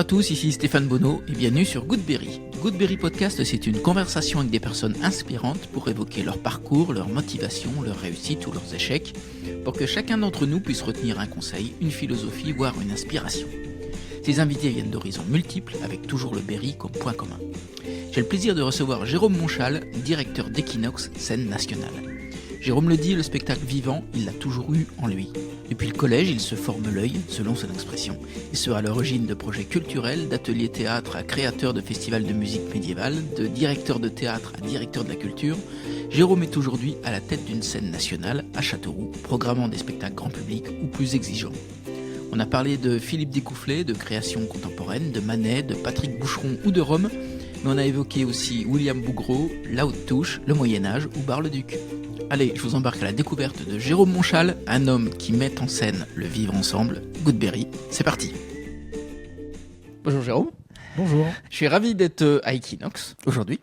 à tous, ici Stéphane Bonneau et bienvenue sur Goodberry. Goodberry Podcast, c'est une conversation avec des personnes inspirantes pour évoquer leur parcours, leur motivation, leurs réussites ou leurs échecs, pour que chacun d'entre nous puisse retenir un conseil, une philosophie, voire une inspiration. Ces invités viennent d'horizons multiples, avec toujours le Berry comme point commun. J'ai le plaisir de recevoir Jérôme Monchal, directeur d'Equinox, scène nationale. Jérôme le dit, le spectacle vivant, il l'a toujours eu en lui. Depuis le collège, il se forme l'œil, selon son expression. Il sera à l'origine de projets culturels, d'ateliers théâtre à créateur de festivals de musique médiévale, de directeur de théâtre à directeur de la culture. Jérôme est aujourd'hui à la tête d'une scène nationale à Châteauroux, programmant des spectacles grand public ou plus exigeants. On a parlé de Philippe Découfflet, de création contemporaine, de Manet, de Patrick Boucheron ou de Rome, mais on a évoqué aussi William Bouguereau, La Haute Touche, le Moyen-Âge ou Bar-le-Duc. Allez, je vous embarque à la découverte de Jérôme Monchal, un homme qui met en scène le vivre ensemble. Goodberry, c'est parti. Bonjour Jérôme. Bonjour. Je suis ravi d'être à Equinox aujourd'hui.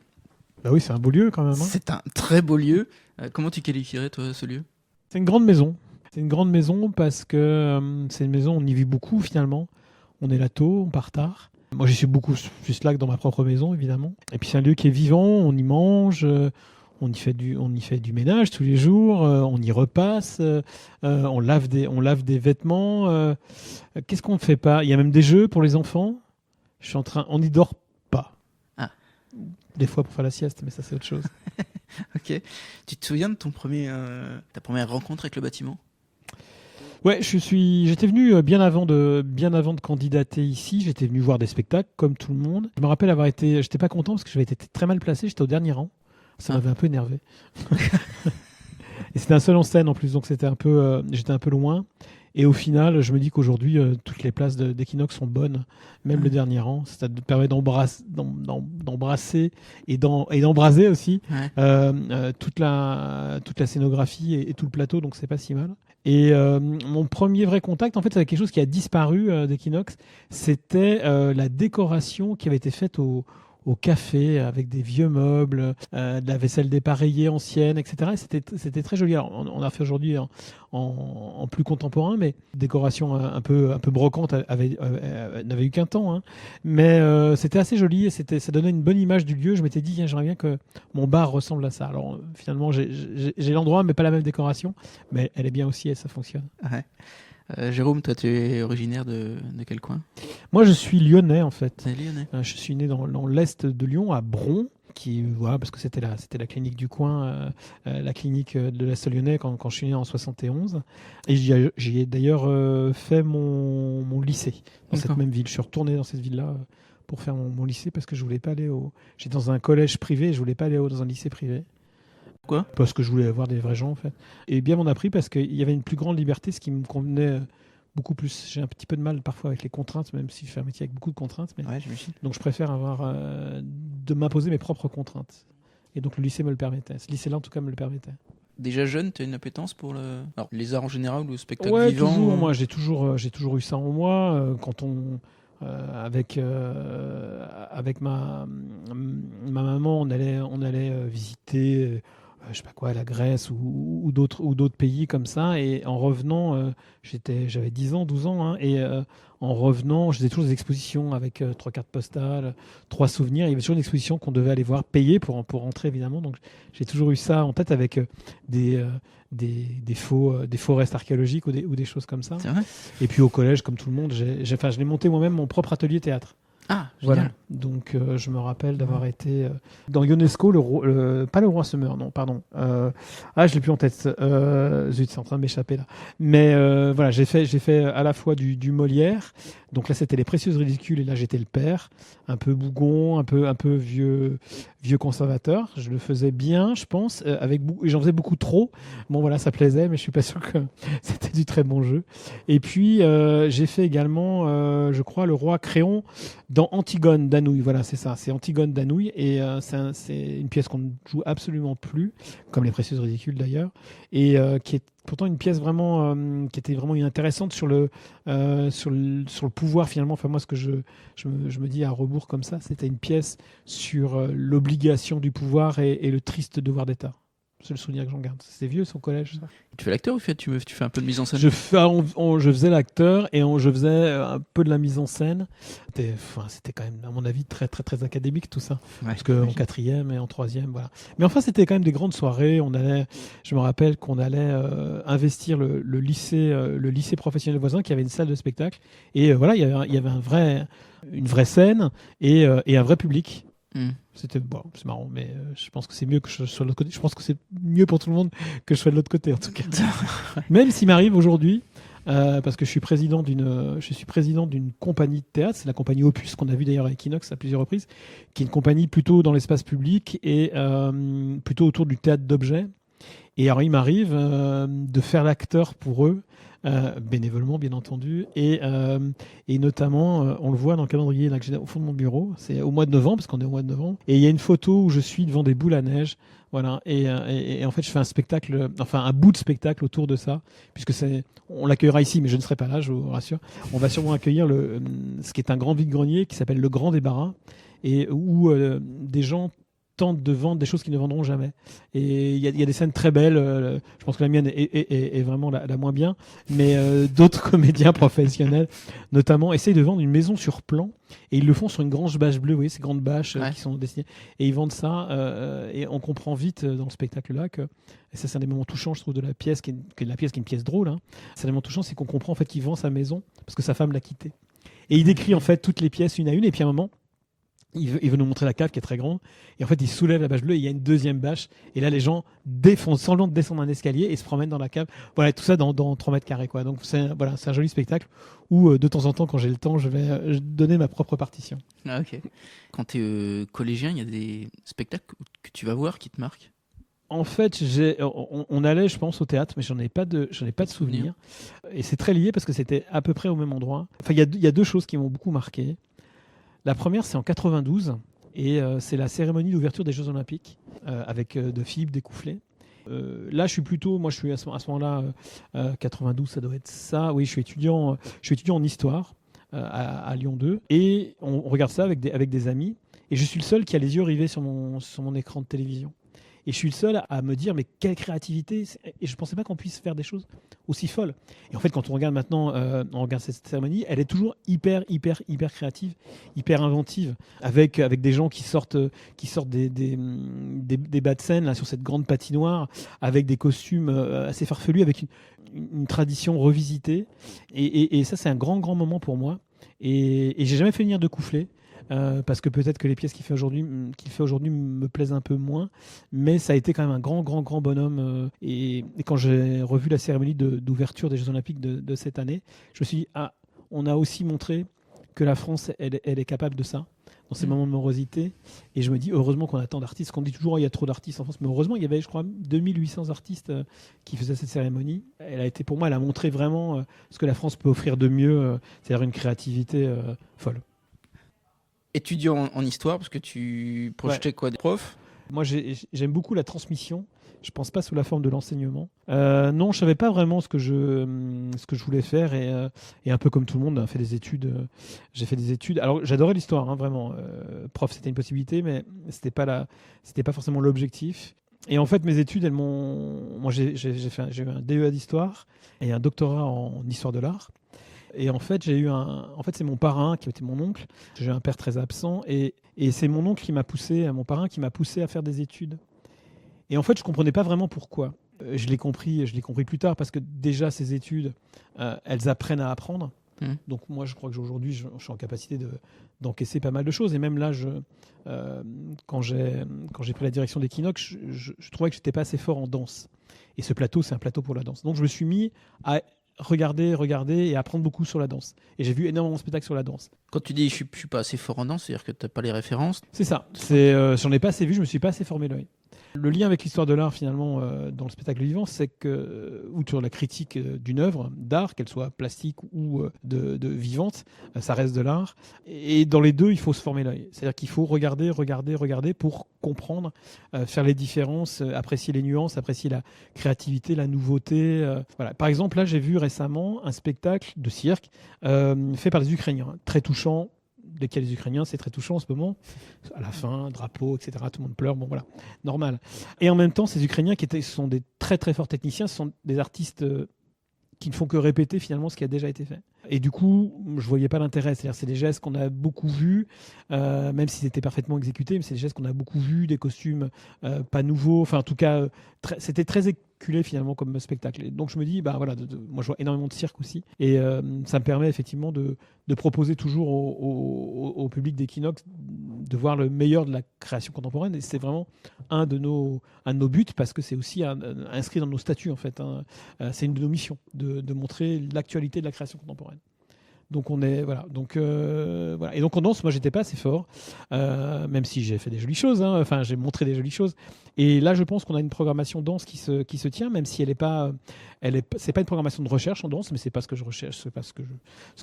Bah oui, c'est un beau lieu quand même. C'est un très beau lieu. Comment tu qualifierais toi ce lieu ? C'est une grande maison. C'est une grande maison parce que c'est une maison, on y vit beaucoup finalement. On est là tôt, on part tard. Moi j'y suis beaucoup plus là que dans ma propre maison évidemment. Et puis c'est un lieu qui est vivant, on y mange, on y fait du ménage tous les jours, on y repasse, on lave des vêtements. Qu'est-ce qu'on ne fait pas ? Il y a même des jeux pour les enfants. On n'y dort pas. Ah. Des fois pour faire la sieste, mais ça c'est autre chose. Ok. Tu te souviens de ta première rencontre avec le bâtiment ? Ouais, j'étais venu bien avant de candidater ici. J'étais venu voir des spectacles comme tout le monde. Je me rappelle j'étais pas content parce que j'avais été très mal placé. J'étais au dernier rang. Ça m'avait un peu énervé. Et c'était un seul en scène en plus, donc j'étais un peu loin. Et au final, je me dis qu'aujourd'hui, toutes les places d'Equinox sont bonnes, même le dernier rang. Ça te permet d'embrasser et d'embraser aussi toute la scénographie et tout le plateau, donc c'est pas si mal. Et mon premier vrai contact, en fait, avec quelque chose qui a disparu d'Equinox, c'était la décoration qui avait été faite au café avec des vieux meubles, de la vaisselle dépareillée ancienne, etc. Et c'était très joli. Alors, on a fait aujourd'hui en plus contemporain, mais décoration un peu brocante n'avait eu qu'un temps. Hein. Mais c'était assez joli et ça donnait une bonne image du lieu. Je m'étais dit, j'aimerais bien que mon bar ressemble à ça. Alors finalement, j'ai l'endroit, mais pas la même décoration. Mais elle est bien aussi et ça fonctionne. Ouais. Jérôme, toi, tu es originaire de quel coin ? Moi, je suis lyonnais, en fait. T'es lyonnais ? Je suis né dans l'est de Lyon, à Bron, parce que c'était la clinique du coin, la clinique de l'est lyonnais quand je suis né en 71. Et j'y ai d'ailleurs fait mon lycée dans cette même ville. Je suis retourné dans cette ville-là pour faire mon lycée parce que je voulais pas aller J'étais dans un collège privé et je voulais pas aller dans un lycée privé. Pourquoi ? Parce que je voulais avoir des vrais gens en fait. Et bien m'en a pris parce qu'il y avait une plus grande liberté, ce qui me convenait beaucoup plus. J'ai un petit peu de mal parfois avec les contraintes, même si je fais un métier avec beaucoup de contraintes. Mais... Ouais, j'imagine. Donc je préfère de m'imposer mes propres contraintes. Et donc le lycée me le permettait. Ce lycée-là en tout cas me le permettait. Déjà jeune, tu as une appétence pour les arts en général ou le spectacle vivant ? vivant ? Toujours. Moi j'ai toujours eu ça en moi. Quand avec ma maman, on allait visiter je sais pas quoi, la Grèce ou d'autres pays comme ça. Et en revenant, j'avais 10 ans, 12 ans, hein, et en revenant, je faisais toujours des expositions avec 3 cartes postales, 3 souvenirs. Il y avait toujours une exposition qu'on devait aller voir, payer pour entrer évidemment. Donc j'ai toujours eu ça en tête avec des faux restes archéologiques ou des choses comme ça. C'est vrai ? Et puis au collège, comme tout le monde, je l'ai monté moi-même mon propre atelier théâtre. Ah, voilà. Génial. Donc je me rappelle d'avoir été dans Ionesco, pas le roi se meurt, non, pardon. Je l'ai plus en tête. Zut, c'est en train de m'échapper là. Mais voilà, j'ai fait à la fois du Molière. Donc là, c'était les Précieuses ridicules et là, j'étais le père, un peu bougon, un peu vieux conservateur. Je le faisais bien, je pense, et j'en faisais beaucoup trop. Bon voilà, ça plaisait, mais je suis pas sûr que c'était du très bon jeu. Et puis j'ai fait également, je crois, le roi Créon dans Antigone d'Anouilh. Voilà, c'est ça, c'est Antigone d'Anouilh et c'est une pièce qu'on ne joue absolument plus, comme les Précieuses ridicules d'ailleurs, et qui est pourtant une pièce vraiment qui était vraiment intéressante sur le pouvoir finalement. Enfin moi, ce que je me dis à rebours comme ça, c'était une pièce sur l'obligation du pouvoir et le triste devoir d'État. C'est le souvenir que j'en garde. C'est vieux, son collège, ça. Tu fais l'acteur ou tu fais un peu de mise en scène? Je faisais l'acteur et je faisais un peu de la mise en scène. C'était quand même, à mon avis, très, très, très académique tout ça. Ouais, Parce qu'en quatrième et en troisième, voilà. Mais enfin, c'était quand même des grandes soirées. Je me rappelle qu'on allait investir le lycée professionnel voisin qui avait une salle de spectacle. Et voilà, il y avait une vraie scène et un vrai public. C'était c'est marrant, mais je pense que c'est mieux que je sois de l'autre côté. Je pense que c'est mieux pour tout le monde que je sois de l'autre côté, en tout cas. Même s'il m'arrive aujourd'hui, parce que je suis président d'une compagnie de théâtre, c'est la compagnie Opus qu'on a vu d'ailleurs à Equinox à plusieurs reprises, qui est une compagnie plutôt dans l'espace public et plutôt autour du théâtre d'objets. Et alors il m'arrive de faire l'acteur pour eux. Bénévolement bien entendu et notamment on le voit dans le calendrier là que j'ai au fond de mon bureau, c'est au mois de novembre parce qu'on est au mois de novembre et il y a une photo où je suis devant des boules à neige, voilà, et en fait je fais un bout de spectacle autour de ça puisque on l'accueillera ici mais je ne serai pas là, je vous rassure. On va sûrement accueillir ce qui est un grand vide-grenier qui s'appelle le Grand Débarras et où des gens tentent de vendre des choses qu'ils ne vendront jamais. Et il y a des scènes très belles. Je pense que la mienne est vraiment la moins bien. Mais d'autres comédiens professionnels, notamment, essayent de vendre une maison sur plan. Et ils le font sur une grande bâche bleue. Vous voyez, ces grandes bâches qui sont dessinées. Et ils vendent ça. Et on comprend vite dans le spectacle-là que... Et ça, c'est un des moments touchants, je trouve, de la pièce, qui est une pièce drôle. Hein. C'est un des moments touchants, c'est qu'on comprend en fait qu'il vend sa maison parce que sa femme l'a quitté. Et il décrit en fait toutes les pièces une à une. Et puis à un moment, il veut nous montrer la cave qui est très grande et en fait il soulève la bâche bleue et il y a une deuxième bâche et là les gens font semblant de descendre un escalier et se promènent dans la cave, voilà, tout ça dans 3 mètres carrés quoi. Donc c'est un joli spectacle où de temps en temps quand j'ai le temps je vais donner ma propre partition. Ah, ok. Quand tu es collégien, il y a des spectacles que tu vas voir qui te marquent? En fait, on allait, je pense, au théâtre, mais j'en ai pas de souvenir. Et c'est très lié parce que c'était à peu près au même endroit. Enfin, il y a 2 choses qui m'ont beaucoup marqué. La première, c'est en 92, et c'est la cérémonie d'ouverture des Jeux Olympiques, avec de Philippe Découfflet. Là, je suis à ce moment-là, 92, ça doit être ça. Oui, je suis étudiant en histoire à Lyon 2, et on regarde ça avec des amis, et je suis le seul qui a les yeux rivés sur mon écran de télévision. Et je suis le seul à me dire, mais quelle créativité! Et je ne pensais pas qu'on puisse faire des choses aussi folles. Et en fait, quand on regarde maintenant, on regarde cette cérémonie, elle est toujours hyper, hyper, hyper créative, hyper inventive, avec des gens qui sortent des bas de scène là, sur cette grande patinoire, avec des costumes assez farfelus, avec une tradition revisitée. Et ça, c'est un grand, grand moment pour moi. Et j'ai jamais fait venir de Découfflet. Parce que peut-être que les pièces qu'il fait aujourd'hui me plaisent un peu moins, mais ça a été quand même un grand, grand, grand bonhomme. Et quand j'ai revu la cérémonie d'ouverture des Jeux Olympiques de cette année, je me suis dit, on a aussi montré que la France, elle est capable de ça, dans ces moments de morosité. Et je me dis, heureusement qu'on a tant d'artistes, qu'on dit toujours, il y a trop d'artistes en France, mais heureusement, il y avait, je crois, 2800 artistes qui faisaient cette cérémonie. Pour moi, elle a montré vraiment ce que la France peut offrir de mieux, c'est-à-dire une créativité folle. Étudiant en histoire, parce que tu projetais quoi, des profs? Moi, j'aime beaucoup la transmission. Je pense pas sous la forme de l'enseignement. Non, je savais pas vraiment ce que je voulais faire et un peu comme tout le monde, j'ai fait des études. Alors, j'adorais l'histoire, hein, vraiment. Prof, c'était une possibilité, mais c'était pas forcément l'objectif. Et en fait, mes études, j'ai eu un DEA d'histoire et un doctorat en histoire de l'art. Et en fait, c'est mon parrain qui était mon oncle. J'ai un père très absent et c'est mon oncle mon parrain qui m'a poussé à faire des études. Et en fait, je comprenais pas vraiment pourquoi. Je l'ai compris plus tard parce que déjà ces études, elles apprennent à apprendre. Donc moi, je crois que aujourd'hui, je suis en capacité d'encaisser pas mal de choses. Et même là, quand j'ai pris la direction d'Equinox, je trouvais que j'étais pas assez fort en danse. Et ce plateau, c'est un plateau pour la danse. Donc je me suis mis à regarder et apprendre beaucoup sur la danse. Et j'ai vu énormément de spectacles sur la danse. Quand tu dis je suis pas assez fort en danse, c'est-à-dire que tu n'as pas les références? C'est ça. J'en ai pas assez vu, je me suis pas assez formé l'œil. Le lien avec l'histoire de l'art, finalement, dans le spectacle vivant, c'est que, ou sur la critique d'une œuvre d'art, qu'elle soit plastique ou de vivante, ça reste de l'art. Et dans les deux, il faut se former l'œil. C'est-à-dire qu'il faut regarder pour comprendre, faire les différences, apprécier les nuances, apprécier la créativité, la nouveauté. Voilà. Par exemple, là, j'ai vu récemment un spectacle de cirque fait par des Ukrainiens, très touchant, dès qu'il y a les Ukrainiens, c'est très touchant en ce moment. À la fin, drapeau, etc., tout le monde pleure, bon voilà, normal. Et en même temps, ces Ukrainiens sont des très très forts techniciens, ce sont des artistes qui ne font que répéter finalement ce qui a déjà été fait. Et du coup, je voyais pas l'intérêt. C'est-à-dire, c'est des gestes qu'on a beaucoup vus, même s'ils étaient parfaitement exécutés, mais c'est des gestes qu'on a beaucoup vus, des costumes pas nouveaux. Enfin, en tout cas, c'était très éculé finalement comme spectacle. Et donc je me dis, bah voilà, moi je vois énormément de cirque aussi, et ça me permet effectivement de proposer toujours au public d'Equinox de voir le meilleur de la création contemporaine. Et c'est vraiment un de nos buts, parce que c'est aussi inscrit dans nos statuts en fait. C'est une de nos missions de montrer l'actualité de la création contemporaine. Donc on est voilà. Voilà. Et donc en danse, moi j'étais pas assez fort, même si j'ai fait des jolies choses. Enfin, j'ai montré des jolies choses. Et là, je pense qu'on a une programmation danse qui se tient, même si c'est pas une programmation de recherche en danse, mais c'est pas ce que je recherche, c'est pas ce que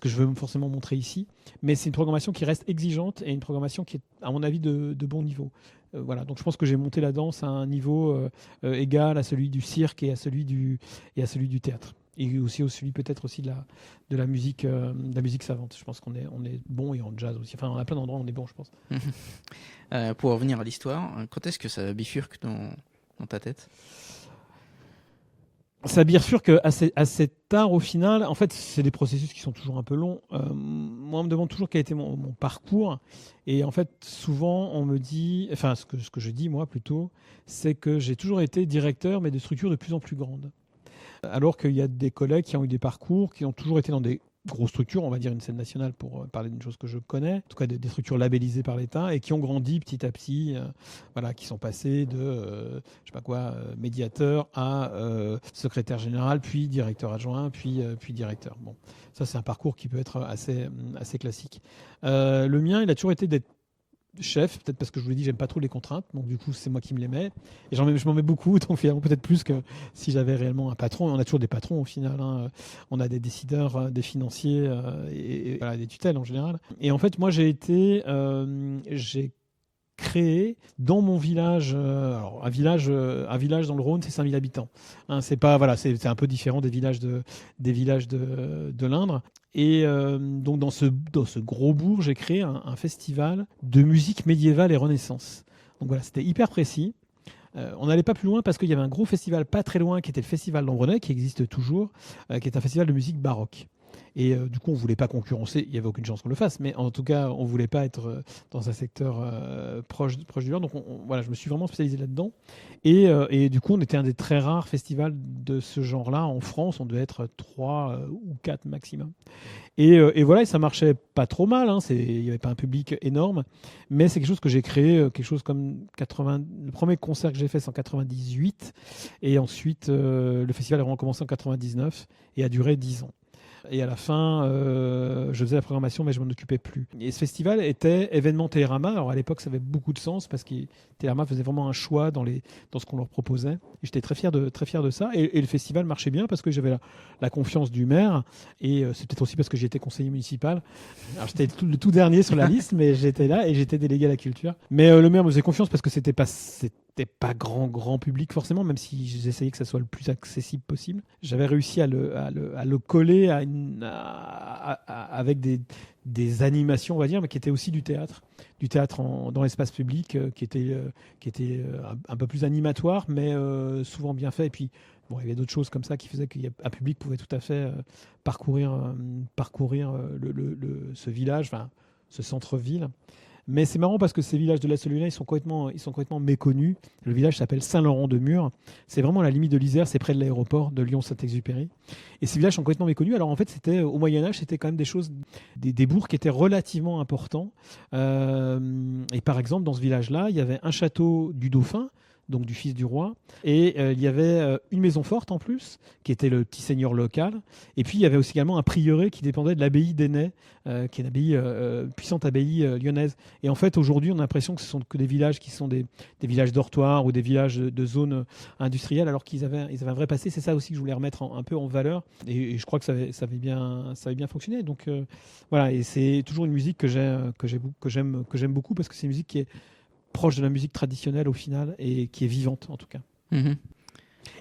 je veux forcément montrer ici. Mais c'est une programmation qui reste exigeante et une programmation qui est, à mon avis, de bon niveau. Voilà. Donc je pense que j'ai monté la danse à un niveau égal à celui du cirque et à celui du théâtre. Et aussi celui peut-être aussi de la musique savante. Je pense qu'on est bon, et en jazz aussi. Enfin, on a plein d'endroits où on est bon, je pense. Pour revenir à l'histoire, quand est-ce que ça bifurque dans ta tête ? Ça bifurque assez tard au final. En fait, c'est des processus qui sont toujours un peu longs. Moi, on me demande toujours quel a été mon parcours. Et en fait, souvent, on me dit... Enfin, ce que je dis, moi, plutôt, c'est que j'ai toujours été directeur, mais de structures de plus en plus grandes. Alors qu'il y a des collègues qui ont eu des parcours, qui ont toujours été dans des grosses structures, on va dire une scène nationale pour parler d'une chose que je connais, en tout cas des structures labellisées par l'État, et qui ont grandi petit à petit, voilà, qui sont passés de, médiateur à secrétaire général, puis directeur adjoint, puis directeur. Bon, ça c'est un parcours qui peut être assez classique. Le mien, il a toujours été d'être chef, peut-être parce que je vous l'ai dit, j'aime pas trop les contraintes, donc du coup c'est moi qui me les mets, et je m'en mets beaucoup, donc finalement peut-être plus que si j'avais réellement un patron. On a toujours des patrons au final, on a des décideurs, des financiers et voilà, des tutelles en général. Et en fait moi j'ai créé dans mon village, alors un village dans le Rhône, c'est 5000 habitants. C'est pas, voilà, c'est un peu différent des villages de l'Indre. Et donc dans ce gros bourg, j'ai créé un festival de musique médiévale et Renaissance. Donc voilà, c'était hyper précis. On n'allait pas plus loin parce qu'il y avait un gros festival pas très loin qui était le festival d'Ambrenay, qui existe toujours, qui est un festival de musique baroque. Et du coup, on ne voulait pas concurrencer, il n'y avait aucune chance qu'on le fasse, mais en tout cas, on ne voulait pas être dans un secteur proche du leur. Donc voilà, je me suis vraiment spécialisé là-dedans. Et du coup, on était un des très rares festivals de ce genre-là en France. On devait être 3 ou 4 maximum. Et voilà, et ça marchait pas trop mal. Il n'y avait pas un public énorme, mais c'est quelque chose que j'ai créé, quelque chose comme 80. Le premier concert que j'ai fait, c'est en 98. Et ensuite, le festival a vraiment commencé en 99 et a duré 10 ans. Et à la fin, je faisais la programmation, mais je m'en occupais plus. Et ce festival était événement Télérama. Alors à l'époque, ça avait beaucoup de sens parce que Télérama faisait vraiment un choix dans ce qu'on leur proposait. Et j'étais très fier de ça. Et le festival marchait bien parce que j'avais la confiance du maire. Et c'est peut-être aussi parce que j'étais conseiller municipal. Alors j'étais le tout dernier sur la liste, mais j'étais là et j'étais délégué à la culture. Mais le maire me faisait confiance parce que c'était pas grand public forcément, même si j'essayais que ça soit le plus accessible possible. J'avais réussi à le coller avec des animations, on va dire, mais qui étaient aussi du théâtre dans l'espace public, qui était un peu plus animatoire, mais souvent bien fait. Et puis bon, il y avait d'autres choses comme ça qui faisaient qu'un public pouvait tout à fait parcourir ce village, enfin ce centre-ville. Mais c'est marrant parce que ces villages de l'Est lyonnais, ils sont complètement méconnus. Le village s'appelle Saint-Laurent-de-Mur. C'est vraiment à la limite de l'Isère, c'est près de l'aéroport de Lyon-Saint-Exupéry. Et ces villages sont complètement méconnus. Alors en fait, au Moyen-Âge, c'était quand même des bourgs qui étaient relativement importants. Et par exemple, dans ce village-là, il y avait un château du dauphin, donc du fils du roi, et il y avait une maison forte en plus, qui était le petit seigneur local, et puis il y avait aussi également un prieuré qui dépendait de l'abbaye d'Ainay, qui est une puissante abbaye lyonnaise. Et en fait, aujourd'hui, on a l'impression que ce sont que des villages qui sont des villages dortoirs ou des villages de zones industrielles, alors qu'ils avaient un vrai passé. C'est ça aussi que je voulais remettre un peu en valeur, et je crois que ça avait bien fonctionné. Donc voilà, et c'est toujours une musique que j'aime beaucoup, parce que c'est une musique qui est proche de la musique traditionnelle au final, et qui est vivante en tout cas. Mmh.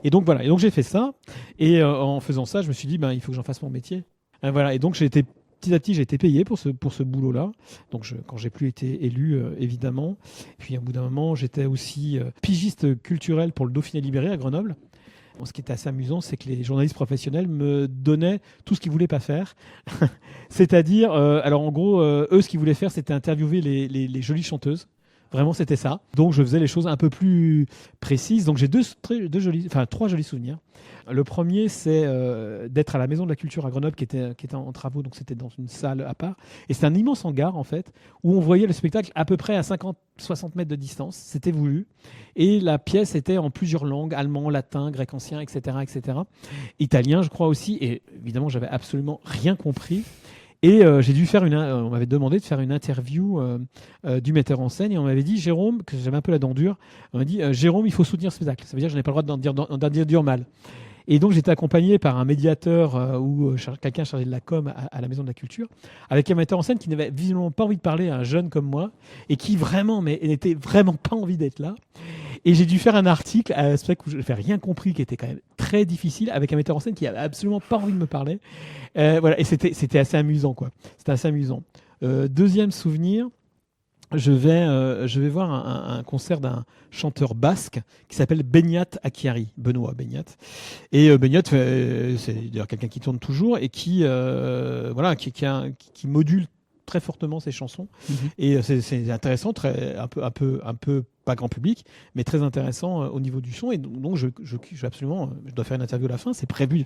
Et donc voilà, j'ai fait ça, et en faisant ça, je me suis dit il faut que j'en fasse mon métier. Voilà, et donc j'ai été petit à petit, j'ai été payé pour ce boulot-là. Donc, quand j'ai plus été élu, évidemment. Puis, au bout d'un moment, j'étais aussi pigiste culturel pour le Dauphiné Libéré à Grenoble. Bon, ce qui était assez amusant, c'est que les journalistes professionnels me donnaient tout ce qu'ils voulaient pas faire. C'est-à-dire, alors en gros, eux, ce qu'ils voulaient faire, c'était interviewer les jolies chanteuses. Vraiment, c'était ça. Donc, je faisais les choses un peu plus précises. Donc, j'ai trois jolis souvenirs. Le premier, c'est d'être à la Maison de la Culture à Grenoble, qui était en travaux. Donc, c'était dans une salle à part. Et c'était un immense hangar, en fait, où on voyait le spectacle à peu près à 50-60 mètres de distance. C'était voulu. Et la pièce était en plusieurs langues, allemand, latin, grec ancien, etc., etc. Italien, je crois aussi. Et évidemment, j'avais absolument rien compris. Et j'ai dû faire on m'avait demandé de faire une interview du metteur en scène et on m'avait dit, Jérôme, que j'avais un peu la dent dure, on m'a dit, Jérôme, il faut soutenir ce spectacle. Ça veut dire que je n'ai pas le droit d'en dire du mal. Et donc j'étais accompagné par un médiateur ou quelqu'un chargé de la com à la Maison de la Culture, avec un metteur en scène qui n'avait visiblement pas envie de parler à un jeune comme moi et qui vraiment, mais n'était vraiment pas envie d'être là. Et j'ai dû faire un article à l'aspect où je n'avais rien compris, qui était quand même très difficile, avec un metteur en scène qui n'avait absolument pas envie de me parler. Voilà, et c'était assez amusant, quoi. C'était assez amusant. Deuxième souvenir, je vais voir un concert d'un chanteur basque qui s'appelle Beñat Akiari, Benoît Beñat. Et Beñat, c'est d'ailleurs quelqu'un qui tourne toujours et qui module très fortement ses chansons. Et c'est intéressant, un peu pas grand public, mais très intéressant au niveau du son. Et donc je dois faire une interview à la fin. C'est prévu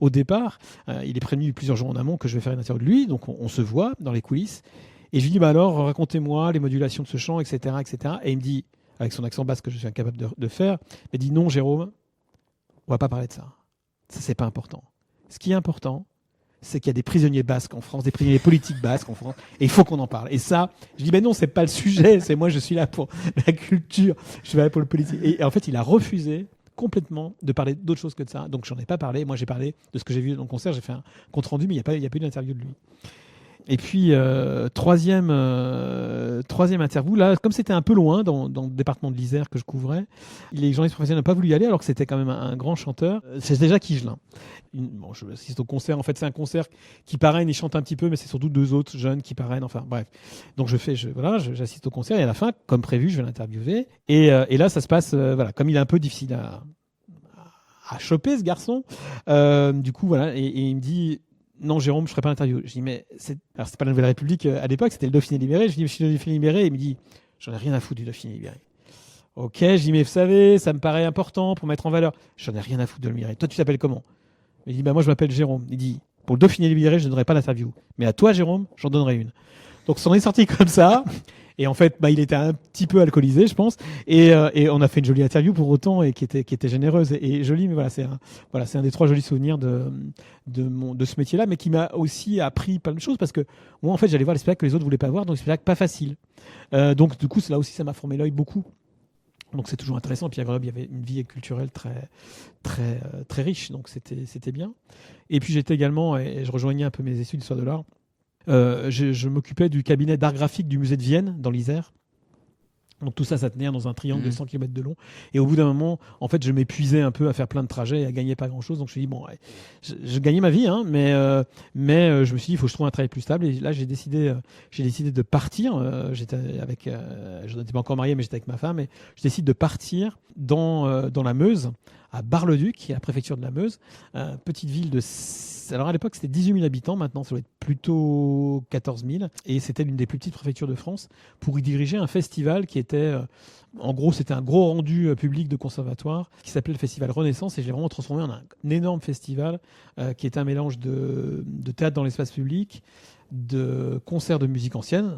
au départ. Il est prévenu plusieurs jours en amont que je vais faire une interview de lui. Donc on se voit dans les coulisses. Et je lui dis, bah alors, racontez-moi les modulations de ce chant, etc., etc. Et il me dit, avec son accent basque que je suis incapable de faire, il me dit, non, Jérôme, on va pas parler de ça. Ça, c'est pas important. Ce qui est important, c'est qu'il y a des prisonniers basques en France, des prisonniers politiques basques en France, et il faut qu'on en parle. Et ça, je dis, ben non, c'est pas le sujet, c'est moi, je suis là pour la culture, je suis là pour le politique. Et en fait, il a refusé complètement de parler d'autre chose que de ça. Donc, j'en ai pas parlé. Moi, j'ai parlé de ce que j'ai vu dans le concert, j'ai fait un compte rendu, mais il n'y a pas eu d'interview de lui. Et puis, troisième interview, là, comme c'était un peu loin, dans le département de l'Isère que je couvrais, les journalistes professionnels n'ont pas voulu y aller, alors que c'était quand même un grand chanteur. C'est déjà Kigelin. Bon, je assiste au concert. En fait, c'est un concert qui parraine, il chante un petit peu, mais c'est surtout deux autres jeunes qui parrainent. Enfin, bref. Donc, j'assiste au concert et à la fin, comme prévu, je vais l'interviewer. Et là, ça se passe, comme il est un peu difficile à choper, ce garçon. Du coup, voilà. Et il me dit, non, Jérôme, je ferai pas l'interview. Je dis, mais c'est pas la Nouvelle République à l'époque, c'était le Dauphiné Libéré. Je dis, je suis le Dauphiné Libéré. Et il me dit, j'en ai rien à foutre du Dauphiné Libéré. Ok, je dis, mais vous savez, ça me paraît important pour mettre en valeur. J'en ai rien à foutre de le Libéré. Toi, tu t'appelles comment? Il dit, bah, moi, je m'appelle Jérôme. Il dit, pour le Dauphiné Libéré, je ne donnerai pas d'interview. Mais à toi, Jérôme, j'en donnerai une. Donc, c'en est sorti comme ça. Et en fait, il était un petit peu alcoolisé, je pense. Et on a fait une jolie interview pour autant et qui était généreuse et jolie. Mais c'est un des trois jolis souvenirs de ce métier-là, mais qui m'a aussi appris plein de choses parce que moi, en fait, j'allais voir les spectacles que les autres voulaient pas voir, donc des spectacles pas faciles. Donc, du coup, là aussi, ça m'a formé l'œil beaucoup. Donc, c'est toujours intéressant. Puis à Grenoble, il y avait une vie culturelle très, très, très riche. Donc, c'était bien. Et puis, j'étais également, et je rejoignais un peu mes études d'histoire de l'art, je m'occupais du cabinet d'art graphique du musée de Vienne, dans l'Isère. Donc tout ça tenait dans un triangle de 100 km de long. Et au bout d'un moment, en fait, je m'épuisais un peu à faire plein de trajets et à gagner pas grand-chose. Donc je me suis dit, bon, ouais, je gagnais ma vie, hein, mais je me suis dit, il faut que je trouve un travail plus stable. Et là, j'ai décidé de partir. Je n'étais pas encore marié, mais j'étais avec ma femme. Et je décide de partir dans la Meuse, à Bar-le-Duc, qui est la préfecture de la Meuse, petite ville de... Alors à l'époque, c'était 18 000 habitants. Maintenant, ça doit être plutôt 14 000. Et c'était l'une des plus petites préfectures de France pour y diriger un festival qui était... en gros, c'était un gros rendu public de conservatoire qui s'appelait le Festival Renaissance. Et je l'ai vraiment transformé en un énorme festival qui était un mélange de théâtre dans l'espace public, de concerts de musique ancienne,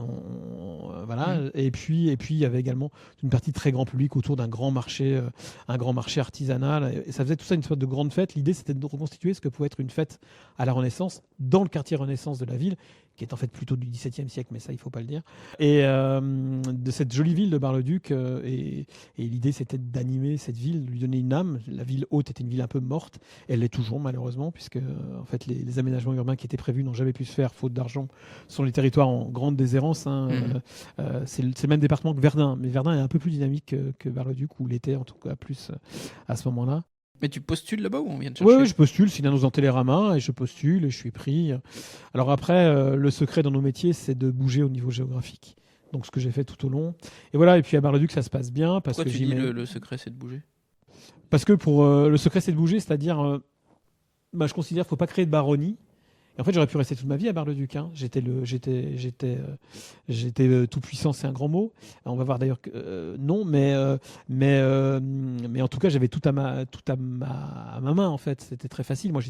et puis il y avait également une partie très grand public autour d'un grand marché artisanal, et ça faisait tout ça une sorte de grande fête. L'idée, c'était de reconstituer ce que pouvait être une fête à la Renaissance dans le quartier Renaissance de la ville, qui est en fait plutôt du XVIIe siècle, mais ça, il faut pas le dire, et de cette jolie ville de Bar-le-Duc, et l'idée, c'était d'animer cette ville, de lui donner une âme. La ville haute était une ville un peu morte, elle l'est toujours malheureusement, puisque en fait les aménagements urbains qui étaient prévus n'ont jamais pu se faire faute d'argent sur les territoires en grande déshérence. C'est le même département que Verdun, mais Verdun est un peu plus dynamique que Bar-le-Duc, où l'était en tout cas plus à ce moment-là. Mais tu postules là-bas ou on vient de chercher? Oui, je postule, c'est une annonce dans Télérama et je postule et je suis pris. Alors après, le secret dans nos métiers, c'est de bouger au niveau géographique. Donc ce que j'ai fait tout au long. Et voilà, et puis à Bar-le-Duc, ça se passe bien. Pourquoi tu dis le secret, c'est de bouger? Parce que pour le secret, c'est de bouger, c'est-à-dire, je considère qu'il ne faut pas créer de baronnie. Et en fait, j'aurais pu rester toute ma vie à Bar-le-Duc. Hein. J'étais tout puissant, c'est un grand mot. On va voir d'ailleurs que non, mais en tout cas, j'avais tout à ma main en fait. C'était très facile. Moi, je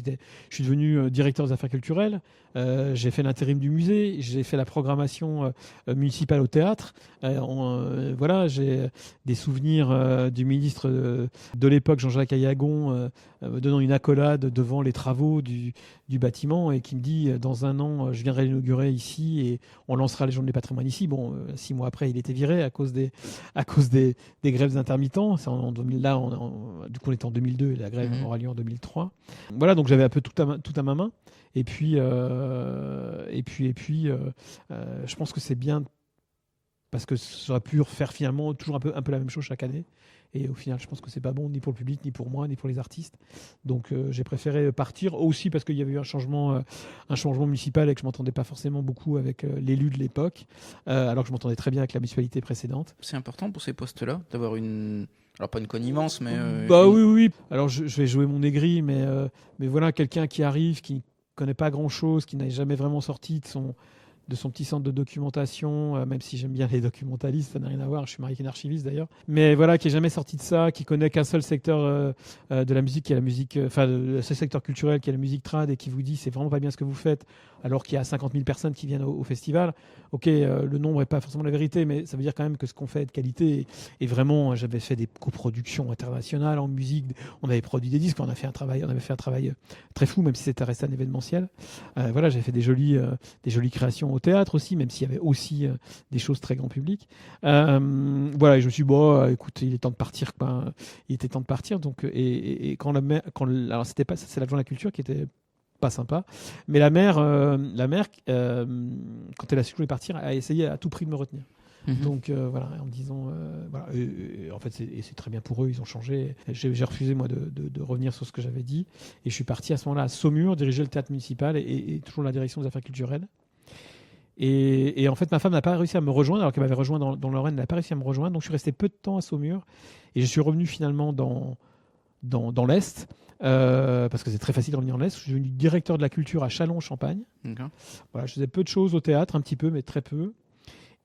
suis devenu directeur des affaires culturelles. J'ai fait l'intérim du musée. J'ai fait la programmation municipale au théâtre. Voilà, j'ai des souvenirs du ministre de l'époque, Jean-Jacques Ayagon, donnant une accolade devant les travaux du bâtiment et qui me dit dans un an je viendrai l'inaugurer ici et on lancera les journées des patrimoines ici. Bon, 6 mois après il était viré à cause des grèves intermittents. C'est en 2000, là du coup on était en 2002 et la grève aura lieu en 2003. Voilà, donc j'avais un peu tout à ma main et puis je pense que c'est bien parce que j'aurais pu refaire finalement toujours un peu la même chose chaque année. Et au final, je pense que c'est pas bon ni pour le public, ni pour moi, ni pour les artistes. Donc j'ai préféré partir aussi parce qu'il y avait eu un changement municipal et que je m'entendais pas forcément beaucoup avec l'élu de l'époque, alors que je m'entendais très bien avec la municipalité précédente. C'est important pour ces postes-là d'avoir alors pas une connivence, mais... Oui. Alors je vais jouer mon aigri, mais voilà, quelqu'un qui arrive, qui connaît pas grand-chose, qui n'a jamais vraiment sorti de son petit centre de documentation, même si j'aime bien les documentalistes, ça n'a rien à voir, je suis marié avec une archiviste d'ailleurs, mais voilà, qui est jamais sorti de ça, qui connaît qu'un seul secteur de la musique, qui est la musique, ce secteur culturel qui est la musique trad, et qui vous dit c'est vraiment pas bien ce que vous faites, alors qu'il y a 50 000 personnes qui viennent au festival. Ok, le nombre n'est pas forcément la vérité, mais ça veut dire quand même que ce qu'on fait est de qualité, et vraiment, j'avais fait des coproductions internationales en musique, on avait produit des disques, on avait fait un travail très fou, même si c'était resté un événementiel. Voilà, j'ai fait des jolies créations au théâtre aussi, même s'il y avait aussi des choses très grand public. Voilà, et je me suis dit, écoute, il est temps de partir, quoi. Il était temps de partir. Donc, et quand alors c'était pas, c'est l'adjoint de la culture qui était pas sympa, mais la mère, quand elle a su que je voulais partir, a essayé à tout prix de me retenir. Donc voilà, en me disant, voilà, en fait, c'est très bien pour eux, ils ont changé. J'ai refusé moi de revenir sur ce que j'avais dit, et je suis parti à ce moment-là à Saumur, diriger le théâtre municipal et toujours la direction des affaires culturelles. Et en fait, ma femme n'a pas réussi à me rejoindre, alors qu'elle m'avait rejoint dans le Lorraine, elle n'a pas réussi à me rejoindre. Donc je suis resté peu de temps à Saumur, et je suis revenu finalement dans l'Est, parce que c'est très facile de revenir en Est. Je suis devenu directeur de la culture à Châlons-en-Champagne. Voilà, je faisais peu de choses au théâtre, un petit peu, mais très peu.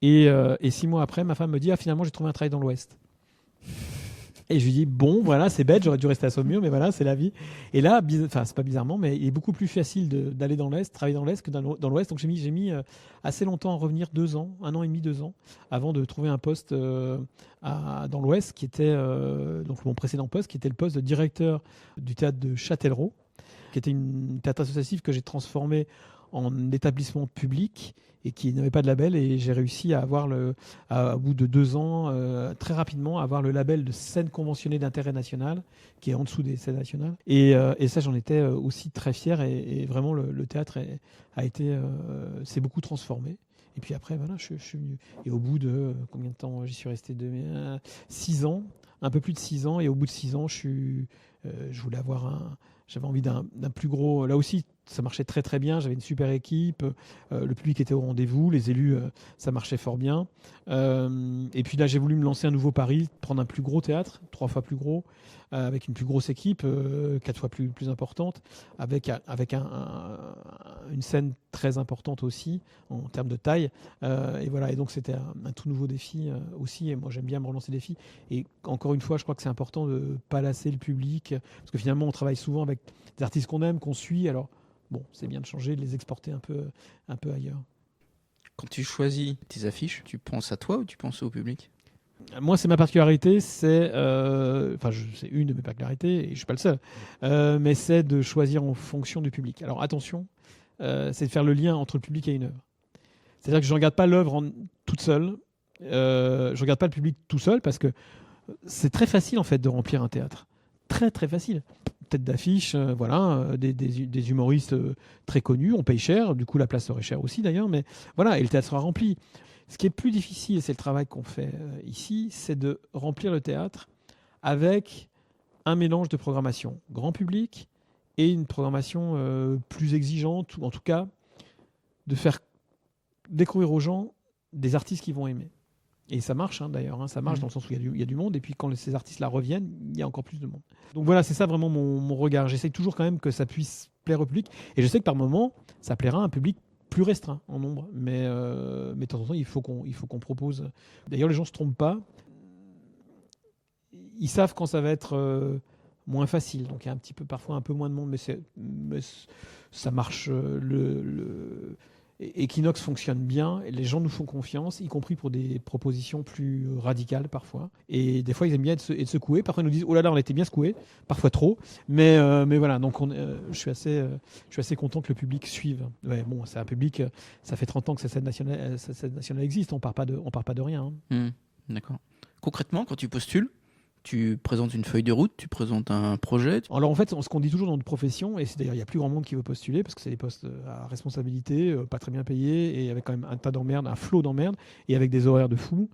Et 6 mois après, ma femme me dit finalement, j'ai trouvé un travail dans l'Ouest. Et je lui dis bon, voilà, c'est bête, j'aurais dû rester à Saumur, mais voilà, c'est la vie. Et là, c'est pas bizarrement, mais il est beaucoup plus facile d'aller dans l'Est, travailler dans l'Est que dans l'Ouest. Donc j'ai mis assez longtemps à revenir, 2 ans, 1 an et demi, 2 ans, avant de trouver un poste dans l'Ouest, qui était donc mon précédent poste, qui était le poste de directeur du théâtre de Châtellerault, qui était une théâtre associative que j'ai transformé en établissement public et qui n'avait pas de label, et j'ai réussi à avoir au bout de 2 ans, très rapidement, à avoir le label de scène conventionnée d'intérêt national, qui est en dessous des scènes nationales. Et ça, j'en étais aussi très fier, et vraiment le théâtre s'est beaucoup transformé. Et puis après, voilà, je suis venu. Et au bout de combien de temps j'y suis resté 6 ans, un peu plus de 6 ans, et au bout de 6 ans, je voulais j'avais envie d'un plus gros. Là aussi, ça marchait très très bien. J'avais une super équipe. Le public était au rendez-vous. Les élus, ça marchait fort bien. Et puis là, j'ai voulu me lancer un nouveau pari, prendre un plus gros théâtre, 3 fois plus gros, avec une plus grosse équipe, 4 fois plus importante, avec une scène très importante aussi en termes de taille. Et voilà. Et donc c'était un tout nouveau défi aussi. Et moi, j'aime bien me relancer des défis. Et encore une fois, je crois que c'est important de ne pas lasser le public, parce que finalement, on travaille souvent avec des artistes qu'on aime, qu'on suit. Alors bon, c'est bien de changer, de les exporter un peu ailleurs. Quand tu choisis tes affiches, tu penses à toi ou tu penses au public ? Moi, c'est ma particularité, c'est une de mes particularités, et je ne suis pas le seul, mais c'est de choisir en fonction du public. Alors attention, c'est de faire le lien entre le public et une œuvre. C'est-à-dire que je ne regarde pas l'œuvre toute seule, je ne regarde pas le public tout seul, parce que c'est très facile en fait de remplir un théâtre. Très très facile. Tête d'affiche, voilà, des humoristes très connus, on paye cher, du coup la place serait chère aussi d'ailleurs, mais voilà, et le théâtre sera rempli. Ce qui est plus difficile, c'est le travail qu'on fait ici, c'est de remplir le théâtre avec un mélange de programmation grand public et une programmation plus exigeante, ou en tout cas de faire découvrir aux gens des artistes qu'ils vont aimer. Et ça marche d'ailleurs, ça marche dans le sens où il y a du monde, et puis quand ces artistes-là reviennent, il y a encore plus de monde. Donc voilà, c'est ça vraiment mon regard. J'essaye toujours quand même que ça puisse plaire au public, et je sais que par moment, ça plaira à un public plus restreint en nombre, mais de temps en temps, il faut qu'on propose. D'ailleurs, les gens ne se trompent pas. Ils savent quand ça va être moins facile, donc il y a parfois un peu moins de monde, mais ça marche. Equinox fonctionne bien, et les gens nous font confiance, y compris pour des propositions plus radicales parfois. Et des fois, ils aiment bien être secoués. Parfois, ils nous disent « Oh là là, on a été bien secoués », parfois trop. Mais voilà, donc je suis assez content que le public suive. Ouais, bon, c'est un public, ça fait 30 ans que cette scène nationale existe, on part pas de rien. D'accord. Concrètement, quand tu postules, tu présentes une feuille de route, tu présentes un projet. Alors en fait, ce qu'on dit toujours dans notre profession, et c'est d'ailleurs il y a plus grand monde qui veut postuler parce que c'est des postes à responsabilité, pas très bien payés, et avec quand même un tas d'emmerdes, un flot d'emmerdes, et avec des horaires de fou.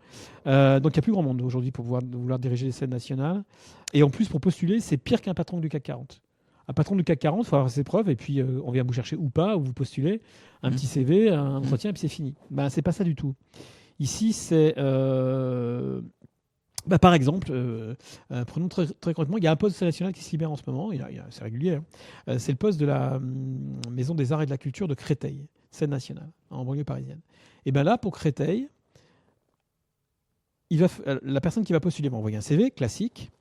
Donc il y a plus grand monde aujourd'hui pour vouloir diriger les scènes nationales. Et en plus, pour postuler, c'est pire qu'un patron du CAC 40. Un patron du CAC 40, il faut avoir ses preuves, et puis on vient vous chercher ou pas, ou vous postulez, un petit CV, un entretien, et puis c'est fini. Ben, c'est pas ça du tout. Ici, c'est... par exemple, prenons très concrètement, il y a un poste national qui se libère en ce moment, c'est régulier, c'est le poste de la Maison des Arts et de la Culture de Créteil, scène nationale, en banlieue parisienne. Et bien là, pour Créteil, la personne qui va postuler va envoyer un CV classique,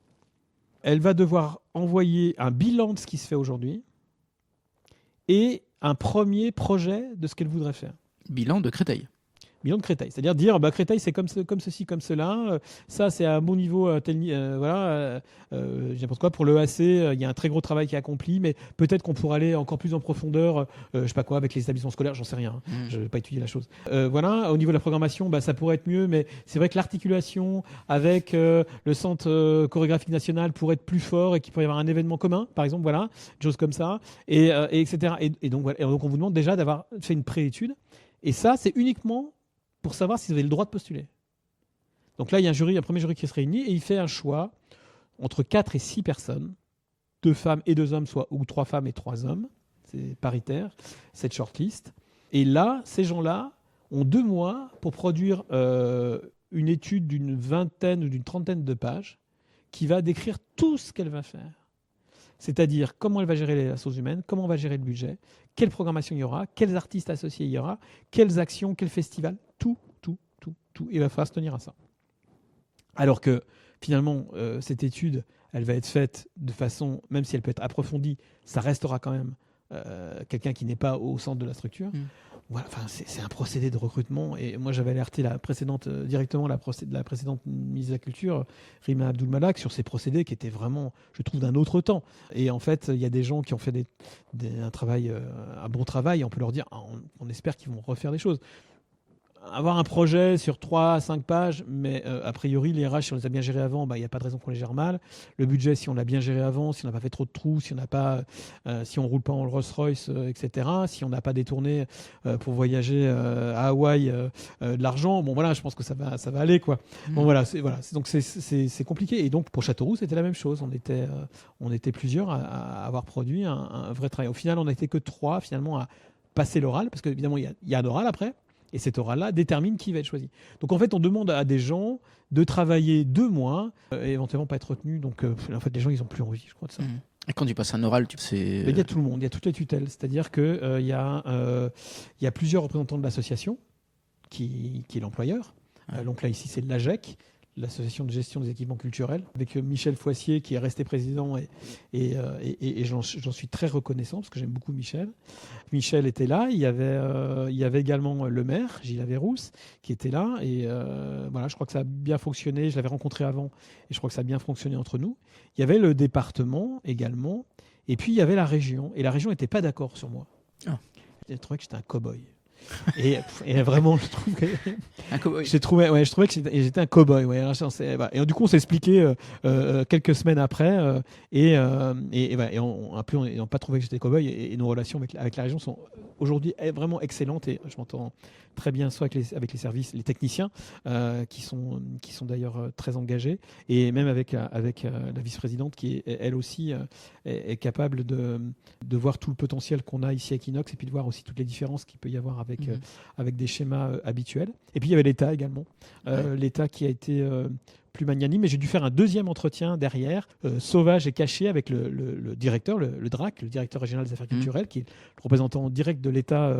elle va devoir envoyer un bilan de ce qui se fait aujourd'hui et un premier projet de ce qu'elle voudrait faire. Bilan de Créteil. Bilan de Créteil, c'est-à-dire dire Créteil c'est comme ceci, comme cela, ça c'est à bon niveau, voilà, n'importe quoi. Pour l'EAC, il y a un très gros travail qui est accompli, mais peut-être qu'on pourrait aller encore plus en profondeur, je sais pas quoi, avec les établissements scolaires, j'en sais rien, je vais pas étudier la chose. Voilà, au niveau de la programmation, ça pourrait être mieux, mais c'est vrai que l'articulation avec le Centre chorégraphique national pourrait être plus fort et qu'il pourrait y avoir un événement commun, par exemple, voilà, des choses comme ça, et etc. Et donc voilà, et donc on vous demande déjà d'avoir fait une préétude, et ça c'est uniquement pour savoir si vous avez le droit de postuler. Donc là, il y a un premier jury qui se réunit et il fait un choix entre 4 et 6 personnes, 2 femmes et 2 hommes, ou 3 femmes et 3 hommes, c'est paritaire, cette shortlist. Et là, ces gens-là ont 2 mois pour produire une étude d'une vingtaine ou d'une trentaine de pages qui va décrire tout ce qu'elle va faire. C'est-à-dire comment elle va gérer les ressources humaines, comment on va gérer le budget, quelle programmation il y aura, quels artistes associés il y aura, quelles actions, quels festivals, tout. Il va falloir se tenir à ça. Alors que finalement, cette étude, elle va être faite de façon, même si elle peut être approfondie, ça restera quand même quelqu'un qui n'est pas au centre de la structure. Voilà, c'est un procédé de recrutement. Et moi, j'avais alerté la précédente ministre de la Culture, Rima Abdul-Malak, sur ces procédés qui étaient vraiment, je trouve, d'un autre temps. Et en fait, il y a des gens qui ont fait un bon travail. Et on peut leur dire, on espère qu'ils vont refaire des choses. Avoir un projet sur 3 à 5 pages, mais a priori, les RH, si on les a bien gérés avant, il n'y a pas de raison qu'on les gère mal. Le budget, si on l'a bien géré avant, si on n'a pas fait trop de trous, si on ne roule pas en Rolls-Royce, etc., si on n'a pas détourné pour voyager à Hawaï de l'argent, bon voilà, je pense que ça va aller, quoi. Bon voilà, donc c'est compliqué. Et donc pour Châteauroux, c'était la même chose. On était plusieurs à avoir produit un vrai travail. Au final, on n'a été que 3 finalement à passer l'oral, parce qu'évidemment, il y a un oral après. Et cet oral-là détermine qui va être choisi. Donc en fait, on demande à des gens de travailler 2 mois et éventuellement pas être retenus. Donc en fait, les gens, ils n'ont plus envie, je crois, de ça. Et quand tu passes un oral, il y a tout le monde, il y a toutes les tutelles. C'est-à-dire qu'il y a plusieurs représentants de l'association qui est l'employeur. Donc là, ici, c'est l'AGEC, l'association de gestion des équipements culturels, avec Michel Foissier qui est resté président et j'en suis très reconnaissant parce que j'aime beaucoup Michel. Michel était là, il y avait également le maire, Gilles Averrousse, qui était là et voilà, je crois que ça a bien fonctionné, je l'avais rencontré avant et je crois que ça a bien fonctionné entre nous. Il y avait le département également et puis il y avait la région et la région n'était pas d'accord sur moi. Elle trouvait que j'étais un cow-boy. Et vraiment, je trouve que Un cow-boy. je trouvais que j'étais un cow-boy. Ouais. Alors, et du coup, on s'est expliqué quelques semaines après, et on n'a pas trouvé que j'étais cow-boy. Et nos relations avec la région sont aujourd'hui vraiment excellentes. Et je m'entends très bien soit avec les services, les techniciens, qui sont d'ailleurs très engagés, et même avec la vice-présidente qui, elle aussi, est capable de voir tout le potentiel qu'on a ici à Equinox, et puis de voir aussi toutes les différences qu'il peut y avoir avec des schémas habituels. Et puis il y avait l'État également, l'État qui a été plus magnanime, mais j'ai dû faire un deuxième entretien derrière, sauvage et caché, avec le directeur, le DRAC, le directeur régional des affaires culturelles, qui est le représentant direct de l'État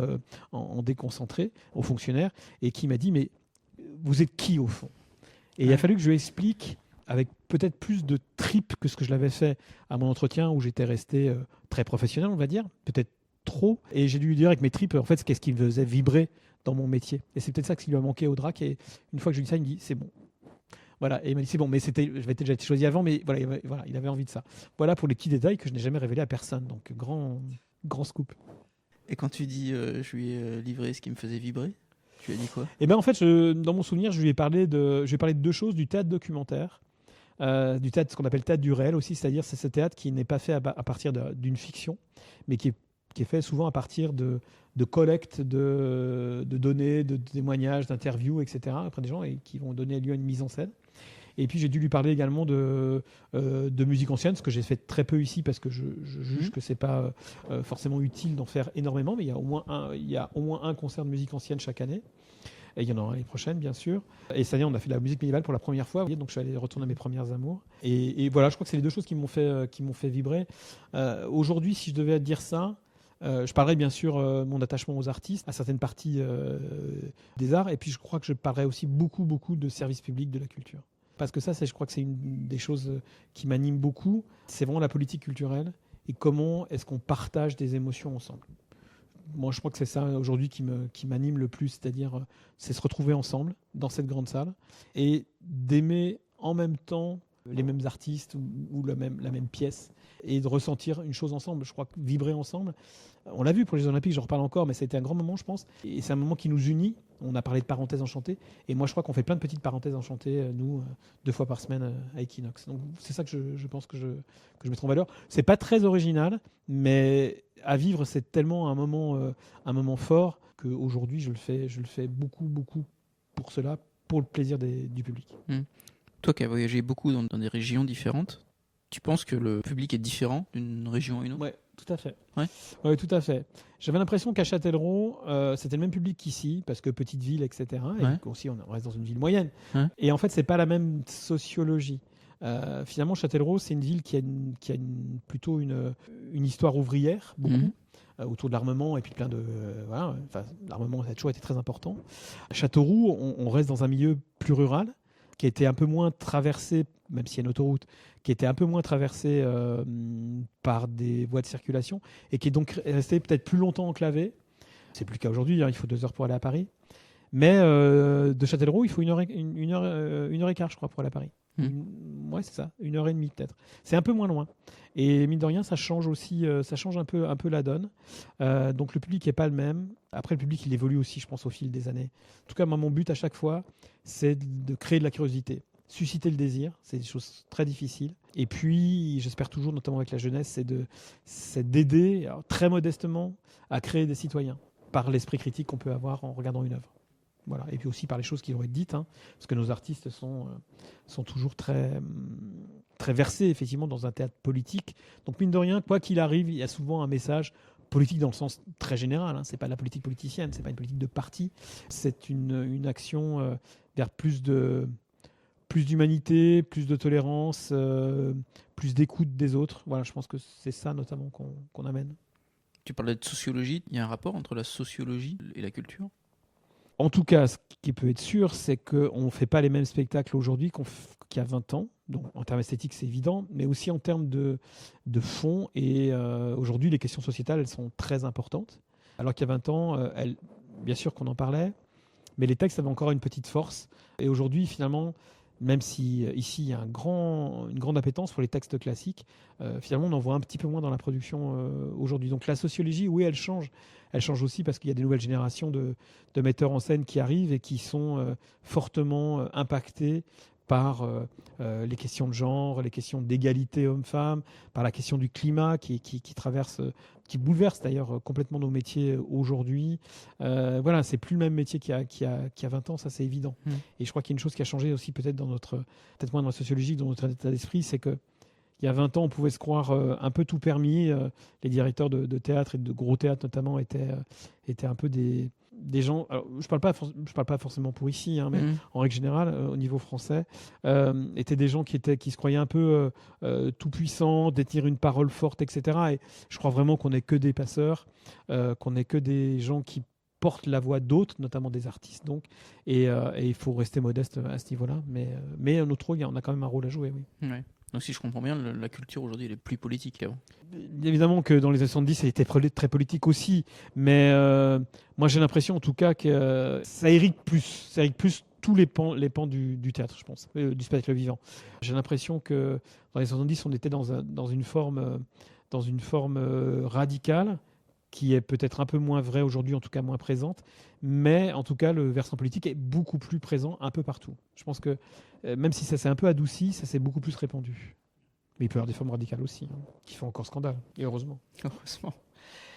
en déconcentré, aux fonctionnaires, et qui m'a dit, mais vous êtes qui au fond? Et il a fallu que je lui explique, avec peut-être plus de tripes que ce que je l'avais fait à mon entretien, où j'étais resté très professionnel, on va dire, peut-être trop. Et j'ai dû lui dire avec mes tripes, en fait, qu'est-ce qui me faisait vibrer dans mon métier. Et c'est peut-être ça qui lui a manqué au DRAC. Et une fois que je lui ai dit ça, il me dit, c'est bon. Voilà. Et il m'a dit, c'est bon, mais j'avais déjà été choisi avant, mais voilà, il avait envie de ça. Voilà pour les petits détails que je n'ai jamais révélés à personne. Donc, grand scoop. Et quand tu dis je lui ai livré ce qui me faisait vibrer, tu as dit quoi? Et bien, en fait, dans mon souvenir, je lui ai parlé de deux choses: du théâtre documentaire, du théâtre, ce qu'on appelle théâtre du réel aussi, c'est-à-dire c'est ce théâtre qui n'est pas fait à partir d'une fiction, mais qui est fait souvent à partir de collecte de données, de témoignages, d'interviews, etc., auprès des gens, et qui vont donner lieu à une mise en scène. Et puis j'ai dû lui parler également de musique ancienne, ce que j'ai fait très peu ici, parce que je juge que c'est pas forcément utile d'en faire énormément, mais il y a au moins un concert de musique ancienne chaque année. Et il y en aura l'année prochaine, bien sûr. Et cette année, on a fait de la musique médiévale pour la première fois. Donc, je suis allé retourner à mes premières amours. Et voilà, je crois que c'est les deux choses qui m'ont fait vibrer. Aujourd'hui, si je devais dire ça, je parlerais bien sûr mon attachement aux artistes, à certaines parties des arts. Et puis, je crois que je parlerais aussi beaucoup de services publics de la culture. Parce que ça, je crois que c'est une des choses qui m'anime beaucoup. C'est vraiment la politique culturelle et comment est-ce qu'on partage des émotions ensemble. Moi, je crois que c'est ça aujourd'hui qui m'anime le plus, c'est-à-dire c'est se retrouver ensemble dans cette grande salle et d'aimer en même temps les mêmes artistes ou la même pièce, et de ressentir une chose ensemble. Je crois que vibrer ensemble, on l'a vu pour les Olympiques, j'en reparle encore, mais c'était un grand moment, je pense, et c'est un moment qui nous unit. On a parlé de parenthèses enchantées, et moi je crois qu'on fait plein de petites parenthèses enchantées, nous, 2 fois par semaine à Equinox. Donc c'est ça que je pense que je mettrai en valeur. C'est pas très original, mais à vivre, c'est tellement un moment fort qu'aujourd'hui je le fais beaucoup pour cela, pour le plaisir du public. Toi qui as voyagé beaucoup dans des régions différentes, tu penses que le public est différent d'une région à une autre? Ouais, tout à fait. Ouais, tout à fait. J'avais l'impression qu'à Châtellerault, c'était le même public qu'ici, parce que petite ville, etc. Et aussi, on reste dans une ville moyenne. Et en fait, c'est pas la même sociologie. Finalement, Châtellerault, c'est une ville qui a plutôt une histoire ouvrière, beaucoup. Autour de l'armement, et puis plein de... voilà. Enfin, l'armement, ça a toujours été très important. À Châteauroux, on reste dans un milieu plus rural, qui était un peu moins traversé, même s'il y a une autoroute, qui était un peu moins traversé par des voies de circulation, et qui est donc resté peut-être plus longtemps enclavé. C'est plus le cas aujourd'hui, il faut 2 heures pour aller à Paris. Mais de Châtellerault, il faut une heure et quart, je crois, pour aller à Paris. Ouais, c'est ça, 1h30 peut-être. C'est un peu moins loin. Et mine de rien, ça change aussi, ça change un peu la donne. Donc le public n'est pas le même. Après, le public, il évolue aussi, je pense, au fil des années. En tout cas, moi, mon but à chaque fois, c'est de créer de la curiosité, susciter le désir. C'est des choses très difficiles. Et puis, j'espère toujours, notamment avec la jeunesse, c'est d'aider, alors, très modestement, à créer des citoyens par l'esprit critique qu'on peut avoir en regardant une œuvre. Voilà. Et puis aussi par les choses qui vont être dites, parce que nos artistes sont toujours très versés, effectivement, dans un théâtre politique. Donc, mine de rien, quoi qu'il arrive, il y a souvent un message politique dans le sens très général. Ce n'est pas de la politique politicienne, ce n'est pas une politique de parti. C'est une action vers plus d'humanité, plus de tolérance, plus d'écoute des autres. Voilà, je pense que c'est ça, notamment, qu'on amène. Tu parlais de sociologie. Il y a un rapport entre la sociologie et la culture? En tout cas, ce qui peut être sûr, c'est qu'on ne fait pas les mêmes spectacles aujourd'hui qu'il y a 20 ans. Donc, en termes esthétiques, c'est évident, mais aussi en termes de fond. Et aujourd'hui, les questions sociétales, elles sont très importantes. Alors qu'il y a 20 ans, bien sûr qu'on en parlait, mais les textes avaient encore une petite force. Et aujourd'hui, finalement, même si ici il y a une grande appétence pour les textes classiques, finalement on en voit un petit peu moins dans la production aujourd'hui. Donc la sociologie, oui, elle change. Elle change aussi parce qu'il y a des nouvelles générations de metteurs en scène qui arrivent et qui sont fortement impactés par les questions de genre, les questions d'égalité homme-femme, par la question du climat qui traverse, qui bouleverse d'ailleurs complètement nos métiers aujourd'hui. Voilà, c'est plus le même métier qu'il y a 20 ans, ça c'est évident. Et je crois qu'il y a une chose qui a changé aussi peut-être peut-être moins dans la sociologie, dans notre état d'esprit, c'est que il y a 20 ans, on pouvait se croire un peu tout permis. Les directeurs de théâtre et de gros théâtre notamment étaient un peu des gens. Alors, je parle pas forcément pour ici, hein, mais en règle générale, au niveau français, étaient des gens qui se croyaient un peu tout puissants, détenir une parole forte, etc. Et je crois vraiment qu'on n'est que des passeurs, qu'on n'est que des gens qui portent la voix d'autres, notamment des artistes. Donc, et il faut rester modeste à ce niveau-là. Mais notre rôle, on a quand même un rôle à jouer, oui. Ouais. Donc si je comprends bien, la culture aujourd'hui elle est plus politique qu'avant. Évidemment que dans les années 70, elle était très politique aussi, mais moi j'ai l'impression en tout cas que ça irrigue plus tous les pans du théâtre, je pense, du spectacle vivant. J'ai l'impression que dans les années 70, on était dans une forme radicale, qui est peut-être un peu moins vraie aujourd'hui, en tout cas moins présente, mais en tout cas le versant politique est beaucoup plus présent un peu partout. Je pense que même si ça s'est un peu adouci, ça s'est beaucoup plus répandu. Mais il peut y avoir des formes radicales aussi, hein, qui font encore scandale, et heureusement. Heureusement.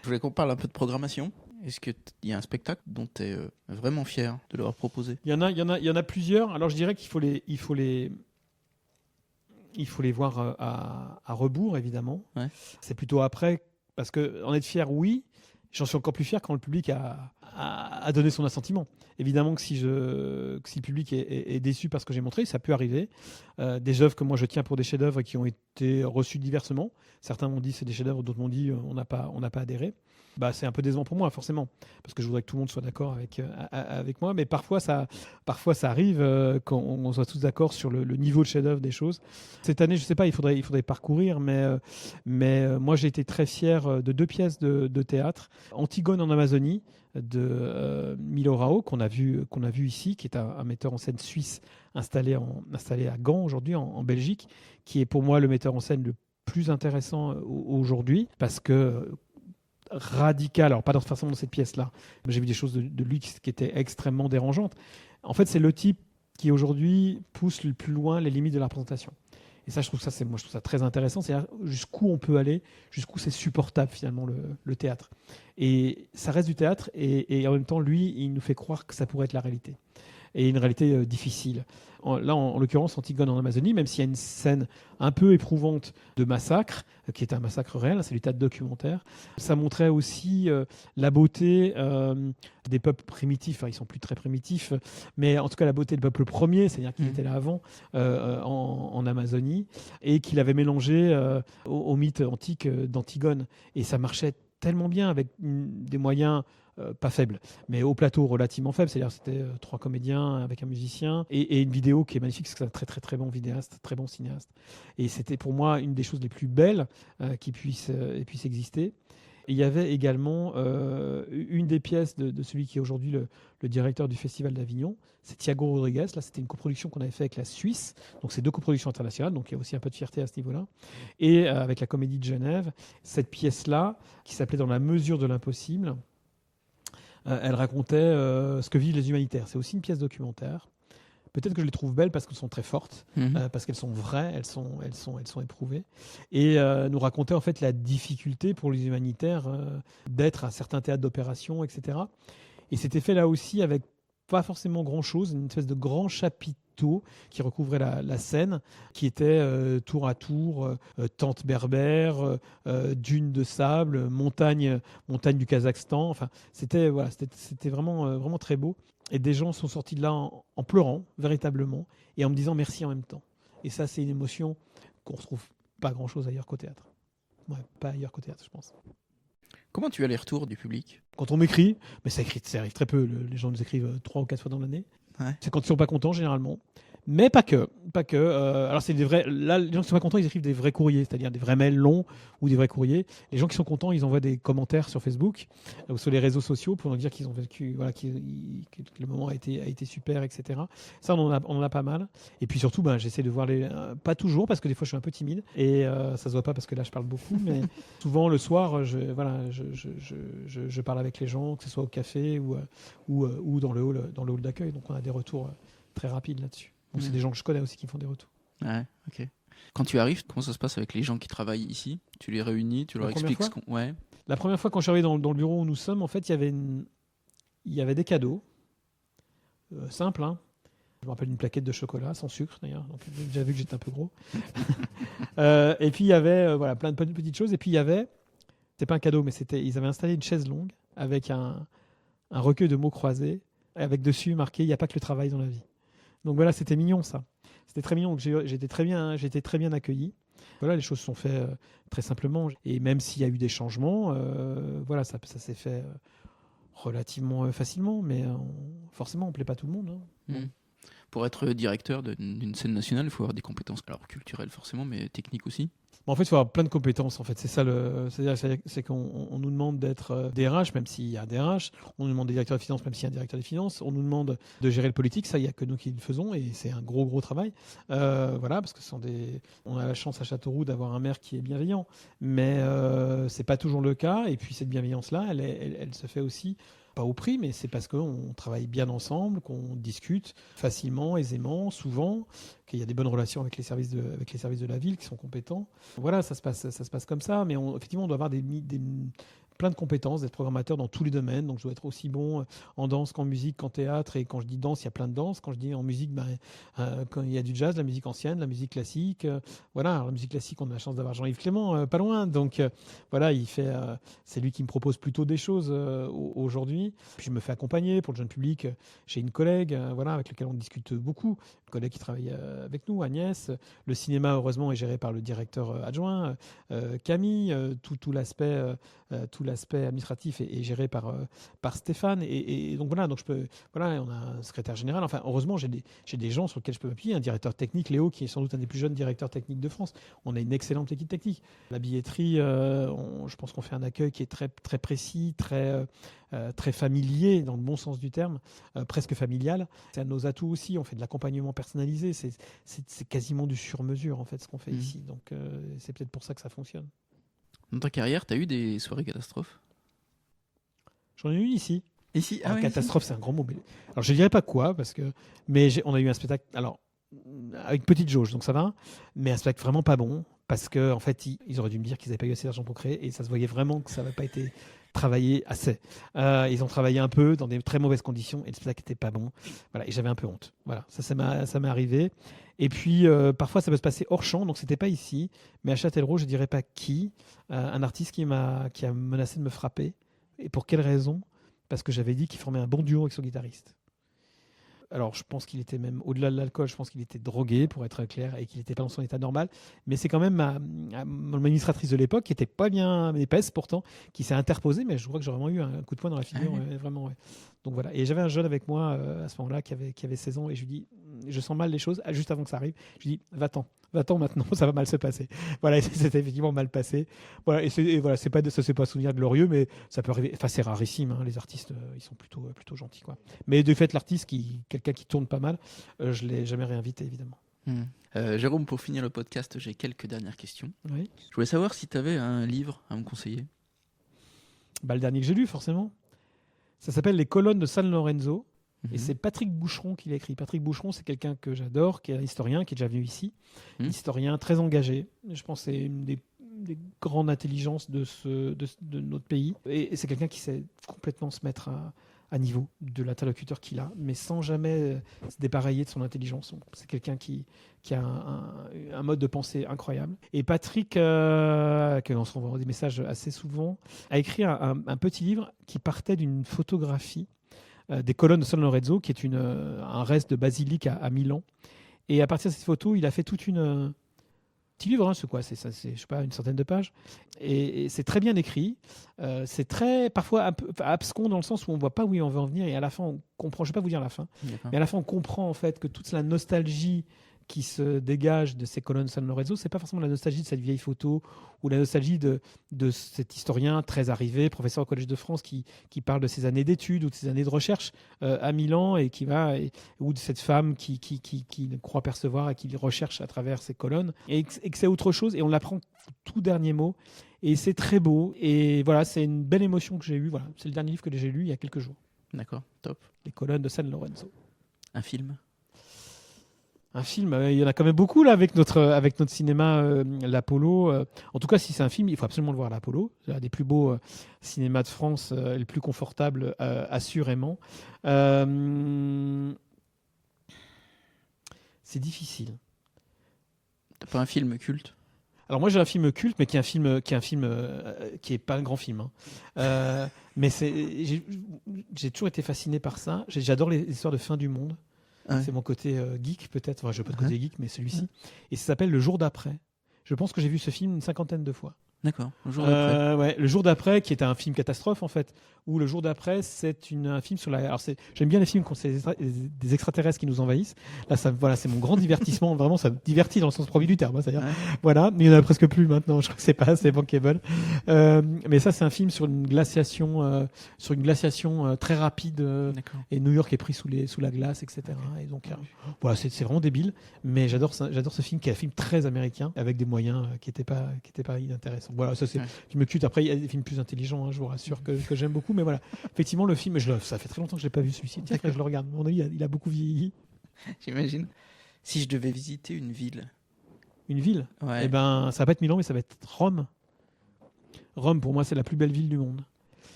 Je voulais qu'on parle un peu de programmation. Est-ce qu'il y a un spectacle dont tu es vraiment fier de leur proposer ? Il y en a plusieurs. Alors je dirais qu'il faut les voir à rebours, évidemment. Ouais. C'est plutôt après. Parce qu'en être fier, oui, j'en suis encore plus fier quand le public a donné son assentiment. Évidemment que si le public est déçu par ce que j'ai montré, ça peut arriver. Des œuvres que moi je tiens pour des chefs-d'œuvre qui ont été reçus diversement. Certains m'ont dit c'est des chefs-d'œuvre, d'autres m'ont dit on n'a pas adhéré. Bah, c'est un peu décevant pour moi, forcément, parce que je voudrais que tout le monde soit d'accord avec moi. Mais parfois ça arrive quand on soit tous d'accord sur le niveau de chef-d'œuvre des choses. Cette année, je sais pas, il faudrait parcourir, mais moi j'ai été très fier de 2 pièces de théâtre. Antigone en Amazonie de Milo Rao qu'on a vu ici, qui est un metteur en scène suisse installé à Gand aujourd'hui en Belgique, qui est pour moi le metteur en scène le plus intéressant aujourd'hui, parce que radical, alors pas forcément dans cette pièce-là, mais j'ai vu des choses de lui qui étaient extrêmement dérangeantes. En fait, c'est le type qui aujourd'hui pousse le plus loin les limites de la représentation. Et ça, je trouve ça très intéressant. C'est jusqu'où on peut aller, jusqu'où c'est supportable finalement le théâtre. Et ça reste du théâtre, et en même temps, lui, il nous fait croire que ça pourrait être la réalité. Et une réalité difficile. Là, en l'occurrence, Antigone en Amazonie, même s'il y a une scène un peu éprouvante de massacre, qui est un massacre réel, c'est du théâtre documentaire, ça montrait aussi la beauté des peuples primitifs. Enfin, ils sont plus très primitifs, mais en tout cas la beauté des peuples premiers, c'est-à-dire qu'ils étaient là avant, en Amazonie, et qu'il avait mélangé au mythe antique d'Antigone. Et ça marchait tellement bien avec des moyens pas faibles, mais au plateau relativement faible, c'est-à-dire c'était 3 comédiens avec un musicien et une vidéo qui est magnifique, parce que c'est un très très très bon vidéaste, très bon cinéaste. Et c'était pour moi une des choses les plus belles qui puissent exister. Et il y avait également une des pièces de celui qui est aujourd'hui le directeur du Festival d'Avignon, c'est Thiago Rodriguez. Là, c'était une coproduction qu'on avait fait avec la Suisse, donc c'est 2 coproductions internationales, donc il y a aussi un peu de fierté à ce niveau-là. Et avec la Comédie de Genève, cette pièce-là, qui s'appelait Dans la mesure de l'impossible, elle racontait ce que vivent les humanitaires. C'est aussi une pièce documentaire. Peut-être que je les trouve belles parce qu'elles sont très fortes, parce qu'elles sont vraies, elles sont éprouvées, et nous racontait en fait la difficulté pour les humanitaires d'être à certains théâtres d'opération, etc. Et c'était fait là aussi avec pas forcément grand-chose, une espèce de grand chapiteau qui recouvrait la scène, qui était tour à tour tente berbère, dunes de sable, montagne du Kazakhstan. Enfin, c'était vraiment très beau. Et des gens sont sortis de là en pleurant, véritablement, et en me disant merci en même temps. Et ça, c'est une émotion qu'on ne retrouve pas grand-chose ailleurs qu'au théâtre. Ouais, pas ailleurs qu'au théâtre, je pense. Comment tu as les retours du public ? Quand on m'écrit, mais ça arrive très peu, les gens nous écrivent 3 ou 4 fois dans l'année. Ouais. C'est quand ils ne sont pas contents, généralement. Mais pas que. Alors c'est des vrais. Là, les gens qui sont pas contents, ils écrivent des vrais courriers, c'est-à-dire des vrais mails longs ou des vrais courriers. Les gens qui sont contents, ils envoient des commentaires sur Facebook ou sur les réseaux sociaux pour nous dire qu'ils ont vécu, voilà, que le moment a été super, etc. Ça, on en a pas mal. Et puis surtout, j'essaie de voir pas toujours parce que des fois je suis un peu timide et ça se voit pas parce que là je parle beaucoup, mais souvent le soir, je parle avec les gens, que ce soit au café ou dans le hall d'accueil. Donc on a des retours très rapides là-dessus. Donc c'est des gens que je connais aussi qui me font des retours. Ouais, ok. Quand tu arrives, comment ça se passe avec les gens qui travaillent ici? Tu les réunis, tu leur expliques ce qu'on... Ouais. La première fois quand je suis arrivé dans le bureau où nous sommes, en fait, il y avait des cadeaux simples. Hein. Je me rappelle une plaquette de chocolat, sans sucre d'ailleurs. Donc j'ai déjà vu que j'étais un peu gros. Et puis il y avait plein de petites choses. Et puis il y avait, c'était pas un cadeau, mais ils avaient installé une chaise longue avec un recueil de mots croisés, avec dessus marqué « Il n'y a pas que le travail dans la vie ». Donc voilà, c'était mignon ça. C'était très mignon. Donc j'étais très bien accueilli. Voilà, les choses sont faites très simplement. Et même s'il y a eu des changements, ça s'est fait relativement facilement. Mais forcément, on ne plaît pas tout le monde. Hein. Pour être directeur d'une scène nationale, il faut avoir des compétences, alors culturelles forcément, mais techniques aussi. En fait, il faut avoir plein de compétences. En fait, c'est ça. C'est qu'on nous demande d'être DRH, même s'il y a un DRH. On nous demande des directeurs de finances, même s'il y a un directeur des finances. On nous demande de gérer le politique. Ça, il n'y a que nous qui le faisons, et c'est un gros travail. Parce que on a la chance à Châteauroux d'avoir un maire qui est bienveillant, mais c'est pas toujours le cas. Et puis cette bienveillance-là, elle se fait aussi. Pas au prix, mais c'est parce qu'on travaille bien ensemble, qu'on discute facilement, aisément, souvent, qu'il y a des bonnes relations avec les services de la ville qui sont compétents. Voilà, ça se passe comme ça, mais effectivement, on doit avoir plein de compétences, d'être programmateur dans tous les domaines. Donc, je dois être aussi bon en danse qu'en musique, qu'en théâtre. Et quand je dis danse, il y a plein de danse. Quand je dis en musique, quand il y a du jazz, la musique ancienne, la musique classique. Alors, la musique classique, on a la chance d'avoir Jean-Yves Clément, pas loin. Donc, c'est lui qui me propose plutôt des choses aujourd'hui. Puis, je me fais accompagner pour le jeune public. J'ai une collègue, avec laquelle on discute beaucoup. Une collègue qui travaille avec nous, Agnès. Le cinéma, heureusement, est géré par le directeur adjoint, Camille. Tout l'aspect administratif est géré par Stéphane et donc voilà, donc on a un secrétaire général, enfin heureusement j'ai des gens sur lesquels je peux m'appuyer, un directeur technique, Léo, qui est sans doute un des plus jeunes directeurs techniques de France. On a une excellente équipe technique. La billetterie, je pense qu'on fait un accueil qui est très, très précis, très familier dans le bon sens du terme, presque familial. C'est un de nos atouts aussi, on fait de l'accompagnement personnalisé, c'est quasiment du sur-mesure en fait ce qu'on fait ici, donc c'est peut-être pour ça que ça fonctionne. Dans ta carrière, tu as eu des soirées catastrophes? J'en ai eu une ici. Ici, catastrophe, c'est un grand mot. Alors, je ne dirais pas quoi, mais on a eu un spectacle, alors, avec petite jauge, donc ça va, mais un spectacle vraiment pas bon, parce qu'en fait, ils auraient dû me dire qu'ils n'avaient pas eu assez d'argent pour créer, et ça se voyait vraiment que ça n'avait pas été travaillé assez. Ils ont travaillé un peu dans des très mauvaises conditions, et le spectacle n'était pas bon. Voilà, et j'avais un peu honte. Voilà, ça m'est arrivé. Et puis, parfois, ça peut se passer hors champ, donc c'était pas ici, mais à Châtellerault, je dirais pas qui, un artiste qui a menacé de me frapper. Et pour quelle raison? Parce que j'avais dit qu'il formait un bon duo avec son guitariste. Alors, je pense qu'il était même, au-delà de l'alcool, je pense qu'il était drogué, pour être clair, et qu'il n'était pas dans son état normal. Mais c'est quand même mon administratrice de l'époque, qui n'était pas bien épaisse pourtant, qui s'est interposée, mais je crois que j'ai vraiment eu un coup de poing dans la figure, vraiment, ouais. Donc voilà. Et j'avais un jeune avec moi à ce moment-là qui avait 16 ans, et je lui dis, je sens mal les choses, juste avant que ça arrive. Je lui dis, va-t'en maintenant, ça va mal se passer. Voilà, et c'était effectivement mal passé. Voilà, ça c'est pas un souvenir glorieux, mais ça peut arriver. Enfin, c'est rarissime, hein, les artistes, ils sont plutôt gentils, quoi. Mais de fait, l'artiste, quelqu'un qui tourne pas mal, je l'ai jamais réinvité, évidemment. Jérôme, pour finir le podcast, j'ai quelques dernières questions. Oui. Je voulais savoir si tu avais un livre à me conseiller. Le dernier que j'ai lu, forcément. Ça s'appelle Les colonnes de San Lorenzo. Et c'est Patrick Boucheron qui l'a écrit. Patrick Boucheron, c'est quelqu'un que j'adore, qui est un historien, qui est déjà venu ici. Historien très engagé. Je pense que c'est une des grandes intelligences de notre pays. Et c'est quelqu'un qui sait complètement se mettre à niveau de l'interlocuteur qu'il a, mais sans jamais se dépareiller de son intelligence. C'est quelqu'un qui a un mode de pensée incroyable. Et Patrick, que l'on se renvoie des messages assez souvent, a écrit un petit livre qui partait d'une photographie des colonnes de San Lorenzo, qui est un reste de basilique à Milan. Et à partir de cette photo, il a fait toute une petit livre, hein, c'est quoi, c'est je sais pas, une centaine de pages, et c'est très bien écrit. C'est très parfois un peu abscon dans le sens où on voit pas où on veut en venir, et à la fin on comprend. Je vais pas vous dire la fin, D'accord. mais à la fin on comprend en fait que toute la nostalgie qui se dégage de ces colonnes San Lorenzo, c'est pas forcément la nostalgie de cette vieille photo ou la nostalgie de cet historien très arrivé, professeur au Collège de France, qui parle de ses années d'études ou de ses années de recherche à Milan, et ou de cette femme qui croit percevoir et qui recherche à travers ces colonnes, et que c'est autre chose, et on l'apprend tout dernier mot, et c'est très beau, et voilà, c'est une belle émotion que j'ai eue. Voilà, c'est le dernier livre que j'ai lu il y a quelques jours. D'accord, top. Les colonnes de San Lorenzo. Un film? Un film, il y en a quand même beaucoup là avec notre cinéma, l'Apollo. En tout cas, si c'est un film, il faut absolument le voir à l'Apollo. C'est un des plus beaux cinémas de France, et le plus confortable, assurément. C'est difficile. T'as pas un film culte? Alors moi j'ai un film culte, mais qui est pas un grand film, hein. Mais j'ai toujours été fasciné par ça. J'adore les histoires de fin du monde. Ouais. C'est mon côté geek peut-être. Enfin, je n'ai pas de côté geek, mais celui-ci. Et ça s'appelle Le Jour d'après. Je pense que j'ai vu ce film une 50aine de fois. D'accord, Le Jour d'après. Ouais, Le Jour d'après, qui est un film catastrophe en fait. Où Le Jour d'après, c'est un film sur la. Alors j'aime bien les films quand c'est des extraterrestres qui nous envahissent. Là, voilà, c'est mon grand divertissement. Vraiment, ça me divertit dans le sens premier du terme. C'est-à-dire, voilà, mais il n'y en a presque plus maintenant. Je crois que c'est bankable. Mais ça, c'est un film sur une glaciation, très rapide. Et New York est pris sous la glace, etc. Et donc, voilà, c'est vraiment débile. Mais j'adore ce film, qui est un film très américain, avec des moyens qui n'étaient pas inintéressants. Voilà, ça c'est. Je me culte. Après, il y a des films plus intelligents, hein, je vous rassure, que j'aime beaucoup. Mais voilà, effectivement, le film, ça fait très longtemps que je l'ai pas vu celui-ci. Tiens, que je le regarde. À mon avis, il a beaucoup vieilli. J'imagine. Si je devais visiter une ville. Une ville? Ouais. Eh ben, ça va pas être Milan, mais ça va être Rome. Rome, pour moi, c'est la plus belle ville du monde.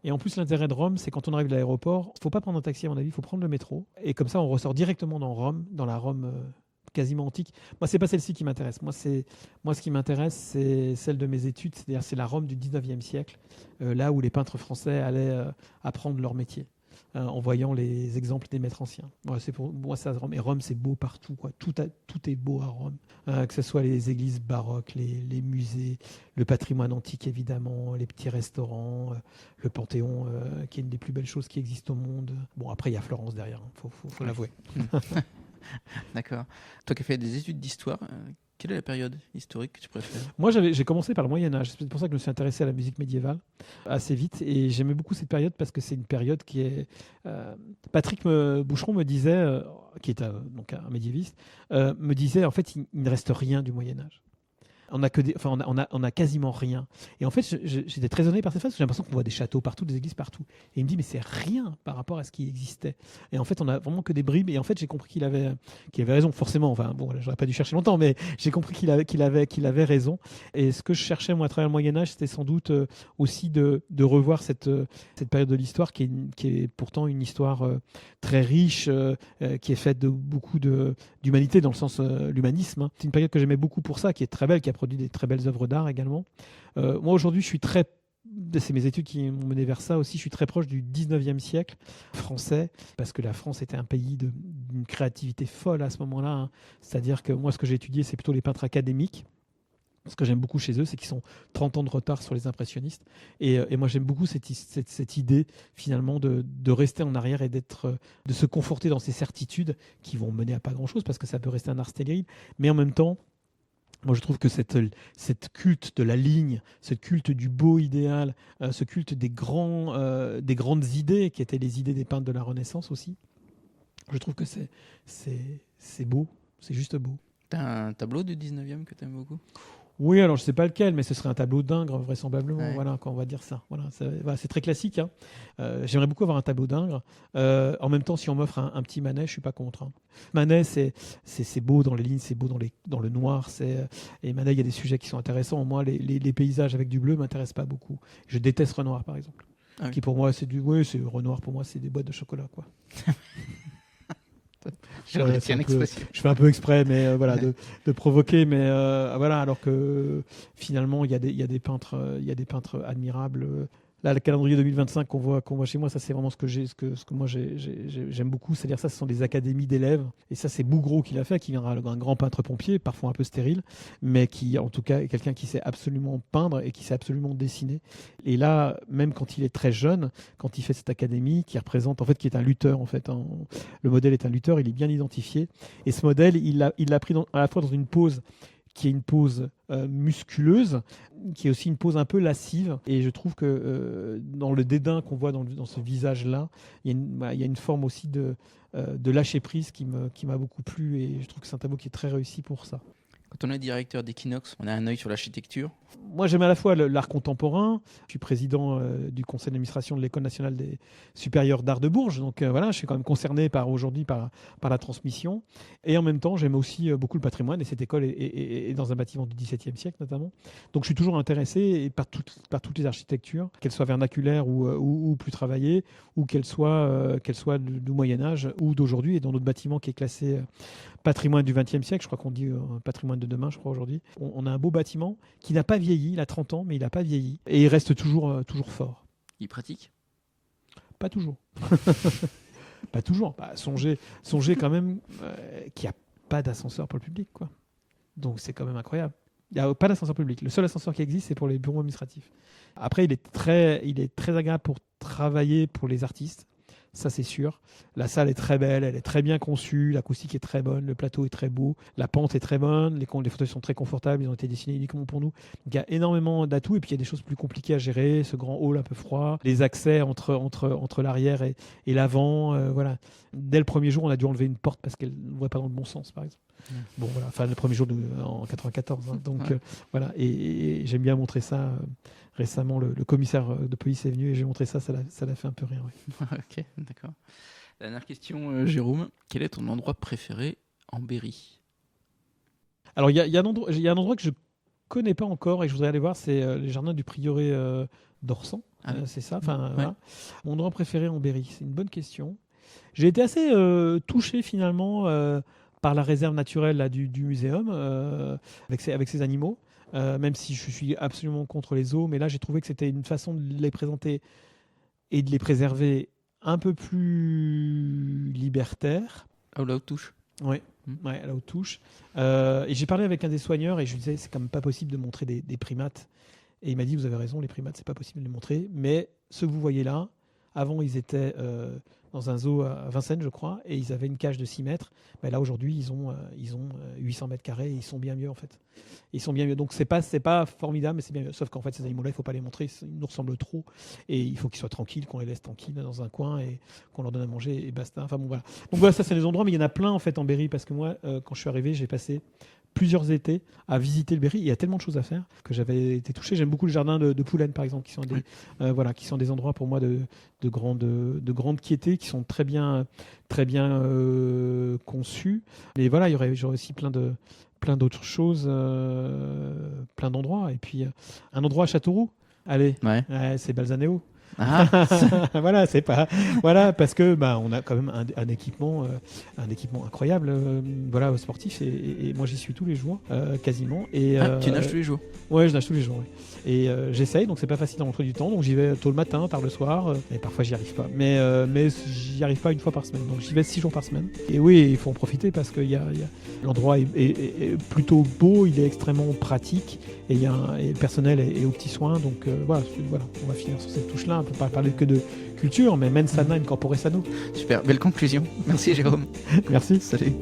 Et en plus, l'intérêt de Rome, c'est quand on arrive à l'aéroport, il faut pas prendre un taxi, à mon avis, il faut prendre le métro. Et comme ça, on ressort directement dans Rome, dans la Rome quasiment antique. Moi, c'est pas celle-ci qui m'intéresse. Moi, ce qui m'intéresse, c'est celle de mes études, c'est-à-dire c'est la Rome du 19e siècle, là où les peintres français allaient apprendre leur métier, en voyant les exemples des maîtres anciens. Voilà, c'est pour moi ça, Rome. Et Rome, c'est beau partout, quoi. Tout est beau à Rome, que ce soit les églises baroques, les musées, le patrimoine antique évidemment, les petits restaurants, le Panthéon, qui est une des plus belles choses qui existent au monde. Bon, après il y a Florence derrière, faut l'avouer. D'accord. Toi qui as fait des études d'histoire, quelle est la période historique que tu préfères? Moi, j'ai commencé par le Moyen-Âge. C'est pour ça que je me suis intéressé à la musique médiévale assez vite. Et j'aimais beaucoup cette période parce que c'est une période qui est... Patrick Boucheron me disait, qui est donc un médiéviste, me disait, en fait, il ne reste rien du Moyen-Âge. On a quasiment rien. Et en fait, j'étais très étonné par cette phase, parce que j'ai l'impression qu'on voit des châteaux partout, des églises partout. Et il me dit, mais c'est rien par rapport à ce qui existait. Et en fait, on a vraiment que des bribes. Et en fait, j'ai compris qu'il avait raison, forcément. Enfin, bon, j'aurais pas dû chercher longtemps, mais j'ai compris qu'il avait raison. Et ce que je cherchais, moi, à travers le Moyen-Âge, c'était sans doute aussi de revoir cette période de l'histoire qui est pourtant une histoire très riche, qui est faite de beaucoup d'humanité, dans le sens l'humanisme. C'est une période que j'aimais beaucoup pour ça, qui est très belle, qui a produit des très belles œuvres d'art également. Moi, aujourd'hui, c'est mes études qui m'ont mené vers ça aussi, je suis très proche du 19e siècle français, parce que la France était un pays d'une créativité folle à ce moment-là, hein. C'est-à-dire que moi, ce que j'ai étudié, c'est plutôt les peintres académiques. Ce que j'aime beaucoup chez eux, c'est qu'ils sont 30 ans de retard sur les impressionnistes. Et moi, j'aime beaucoup cette idée, finalement, de rester en arrière et de se conforter dans ces certitudes qui vont mener à pas grand-chose, parce que ça peut rester un art stérile. Mais en même temps, moi, je trouve que cette culte de la ligne, ce culte du beau idéal, ce culte des grandes idées, qui étaient les idées des peintres de la Renaissance aussi, je trouve que c'est beau, c'est juste beau. T'as un tableau du 19e que t'aimes beaucoup? Oui, alors je ne sais pas lequel, mais ce serait un tableau d'Ingres, vraisemblablement. Ouais. Voilà, quand on va dire ça. Voilà, c'est très classique, hein. J'aimerais beaucoup avoir un tableau d'Ingres. En même temps, si on m'offre un petit Manet, je ne suis pas contre, hein. Manet, c'est beau dans les lignes, c'est beau dans le noir. Et Manet, il y a des sujets qui sont intéressants. Moi, les paysages avec du bleu ne m'intéressent pas beaucoup. Je déteste Renoir, par exemple. Ah oui. Qui pour moi, c'est Renoir, pour moi, c'est des boîtes de chocolat, quoi. Je fais un peu exprès, mais voilà, de provoquer, mais voilà, alors que finalement il y a des peintres admirables. Là, le calendrier 2025 qu'on voit chez moi, ça c'est vraiment ce que moi j'aime beaucoup. C'est-à-dire ça, ce sont des académies d'élèves. Et ça, c'est Bougreau qui l'a fait, qui viendra un grand peintre pompier, parfois un peu stérile, mais qui en tout cas est quelqu'un qui sait absolument peindre et qui sait absolument dessiner. Et là, même quand il est très jeune, quand il fait cette académie, qui représente en fait, qui est un lutteur en fait. Le modèle est un lutteur, il est bien identifié. Et ce modèle, il l'a pris à la fois dans une pose qui est une pose musculeuse, qui est aussi une pose un peu lascive. Et je trouve que dans le dédain qu'on voit dans ce visage-là, il y a une forme aussi de lâcher-prise qui m'a beaucoup plu. Et je trouve que c'est un tableau qui est très réussi pour ça. Quand on est directeur d'Equinox, on a un œil sur l'architecture. Moi, j'aime à la fois l'art contemporain. Je suis président du conseil d'administration de l'École nationale des supérieurs d'art de Bourges. Donc voilà, je suis quand même concerné aujourd'hui par la transmission. Et en même temps, j'aime aussi beaucoup le patrimoine. Et cette école est dans un bâtiment du XVIIe siècle notamment. Donc je suis toujours intéressé par toutes les architectures, qu'elles soient vernaculaires ou plus travaillées, ou qu'elles soient du Moyen-Âge ou d'aujourd'hui. Et dans notre bâtiment qui est classé patrimoine du XXe siècle, je crois qu'on dit patrimoine de demain, je crois aujourd'hui. On a un beau bâtiment qui n'a pas vieilli, il a 30 ans, mais il n'a pas vieilli. Et il reste toujours fort. Il pratique ? Pas toujours. Pas toujours. Songez quand même qu'il n'y a pas d'ascenseur pour le public, quoi. Donc c'est quand même incroyable. Il n'y a pas d'ascenseur public. Le seul ascenseur qui existe, c'est pour les bureaux administratifs. Après, il est très agréable pour travailler pour les artistes. Ça, c'est sûr. La salle est très belle, elle est très bien conçue, l'acoustique est très bonne, le plateau est très beau, la pente est très bonne, les fauteuils sont très confortables, ils ont été dessinés uniquement pour nous. Donc, il y a énormément d'atouts et puis il y a des choses plus compliquées à gérer, ce grand hall un peu froid, les accès entre l'arrière et l'avant. Voilà. Dès le premier jour, on a dû enlever une porte parce qu'elle ne voit pas dans le bon sens, par exemple. Bon, voilà. Enfin, le premier jour en 94. Hein. Donc, voilà. Et j'aime bien montrer ça. Récemment, le commissaire de police est venu et j'ai montré ça l'a fait un peu rire. Ouais. Ok, d'accord. Dernière question, Jérôme. Quel est ton endroit préféré en Berry ? Alors, il y a un endroit que je ne connais pas encore et que je voudrais aller voir, c'est les jardins du prieuré d'Orsan. C'est ça. Voilà. Mon endroit préféré en Berry, c'est une bonne question. J'ai été assez touché finalement par la réserve naturelle là, du muséum avec ses animaux. Même si je suis absolument contre les zoos, mais là j'ai trouvé que c'était une façon de les présenter et de les préserver un peu plus libertaires. À la haute touche. Oui, à la haute touche. Et j'ai parlé avec un des soigneurs et je lui disais c'est quand même pas possible de montrer des primates. Et il m'a dit vous avez raison, les primates c'est pas possible de les montrer, mais ceux que vous voyez là, avant ils étaient dans un zoo à Vincennes, je crois, et ils avaient une cage de 6 mètres. Mais là, aujourd'hui, ils ont 800 mètres carrés et ils sont bien mieux, en fait. Ils sont bien mieux. Donc, c'est pas formidable, mais c'est bien mieux. Sauf qu'en fait, ces animaux-là, il ne faut pas les montrer. Ils nous ressemblent trop. Et il faut qu'ils soient tranquilles, qu'on les laisse tranquilles dans un coin et qu'on leur donne à manger et basta. Enfin, bon, voilà. Donc, voilà, ça, c'est des endroits, mais il y en a plein, en fait, en Berry. Parce que moi, quand je suis arrivé, j'ai passé plusieurs étés à visiter le Berry. Il y a tellement de choses à faire que j'avais été touché. J'aime beaucoup le jardin de Poulaine, par exemple, qui sont des endroits pour moi de grande quiété, qui sont très bien conçus. Mais voilà, j'aurais aussi plein d'autres choses, plein d'endroits. Et puis un endroit à Châteauroux. Allez, c'est Balzaneo. Voilà, parce que on a quand même un équipement incroyable, sportif et moi j'y suis tous les jours quasiment. Et tu nages tous les jours? Ouais, je nage tous les jours. Ouais. Et j'essaye, donc c'est pas facile d'en trouver du temps, donc j'y vais tôt le matin, tard le soir, et parfois j'y arrive pas. Mais j'y arrive pas une fois par semaine, donc j'y vais 6 jours par semaine. Et oui, il faut en profiter parce que l'endroit est plutôt beau, il est extrêmement pratique et le personnel est aux petits soins, donc voilà, on va finir sur cette touche-là. On ne peut pas parler que de culture, mais mens sana in corpore sano. Super, belle conclusion. Merci Jérôme. Merci. Salut.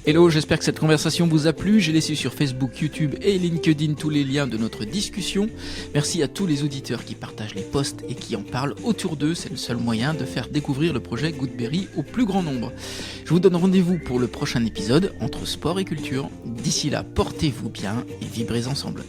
Hello, j'espère que cette conversation vous a plu. J'ai laissé sur Facebook, YouTube et LinkedIn tous les liens de notre discussion. Merci à tous les auditeurs qui partagent les posts et qui en parlent autour d'eux. C'est le seul moyen de faire découvrir le projet Goodberry au plus grand nombre. Je vous donne rendez-vous pour le prochain épisode entre sport et culture. D'ici là, portez-vous bien et vibrez ensemble.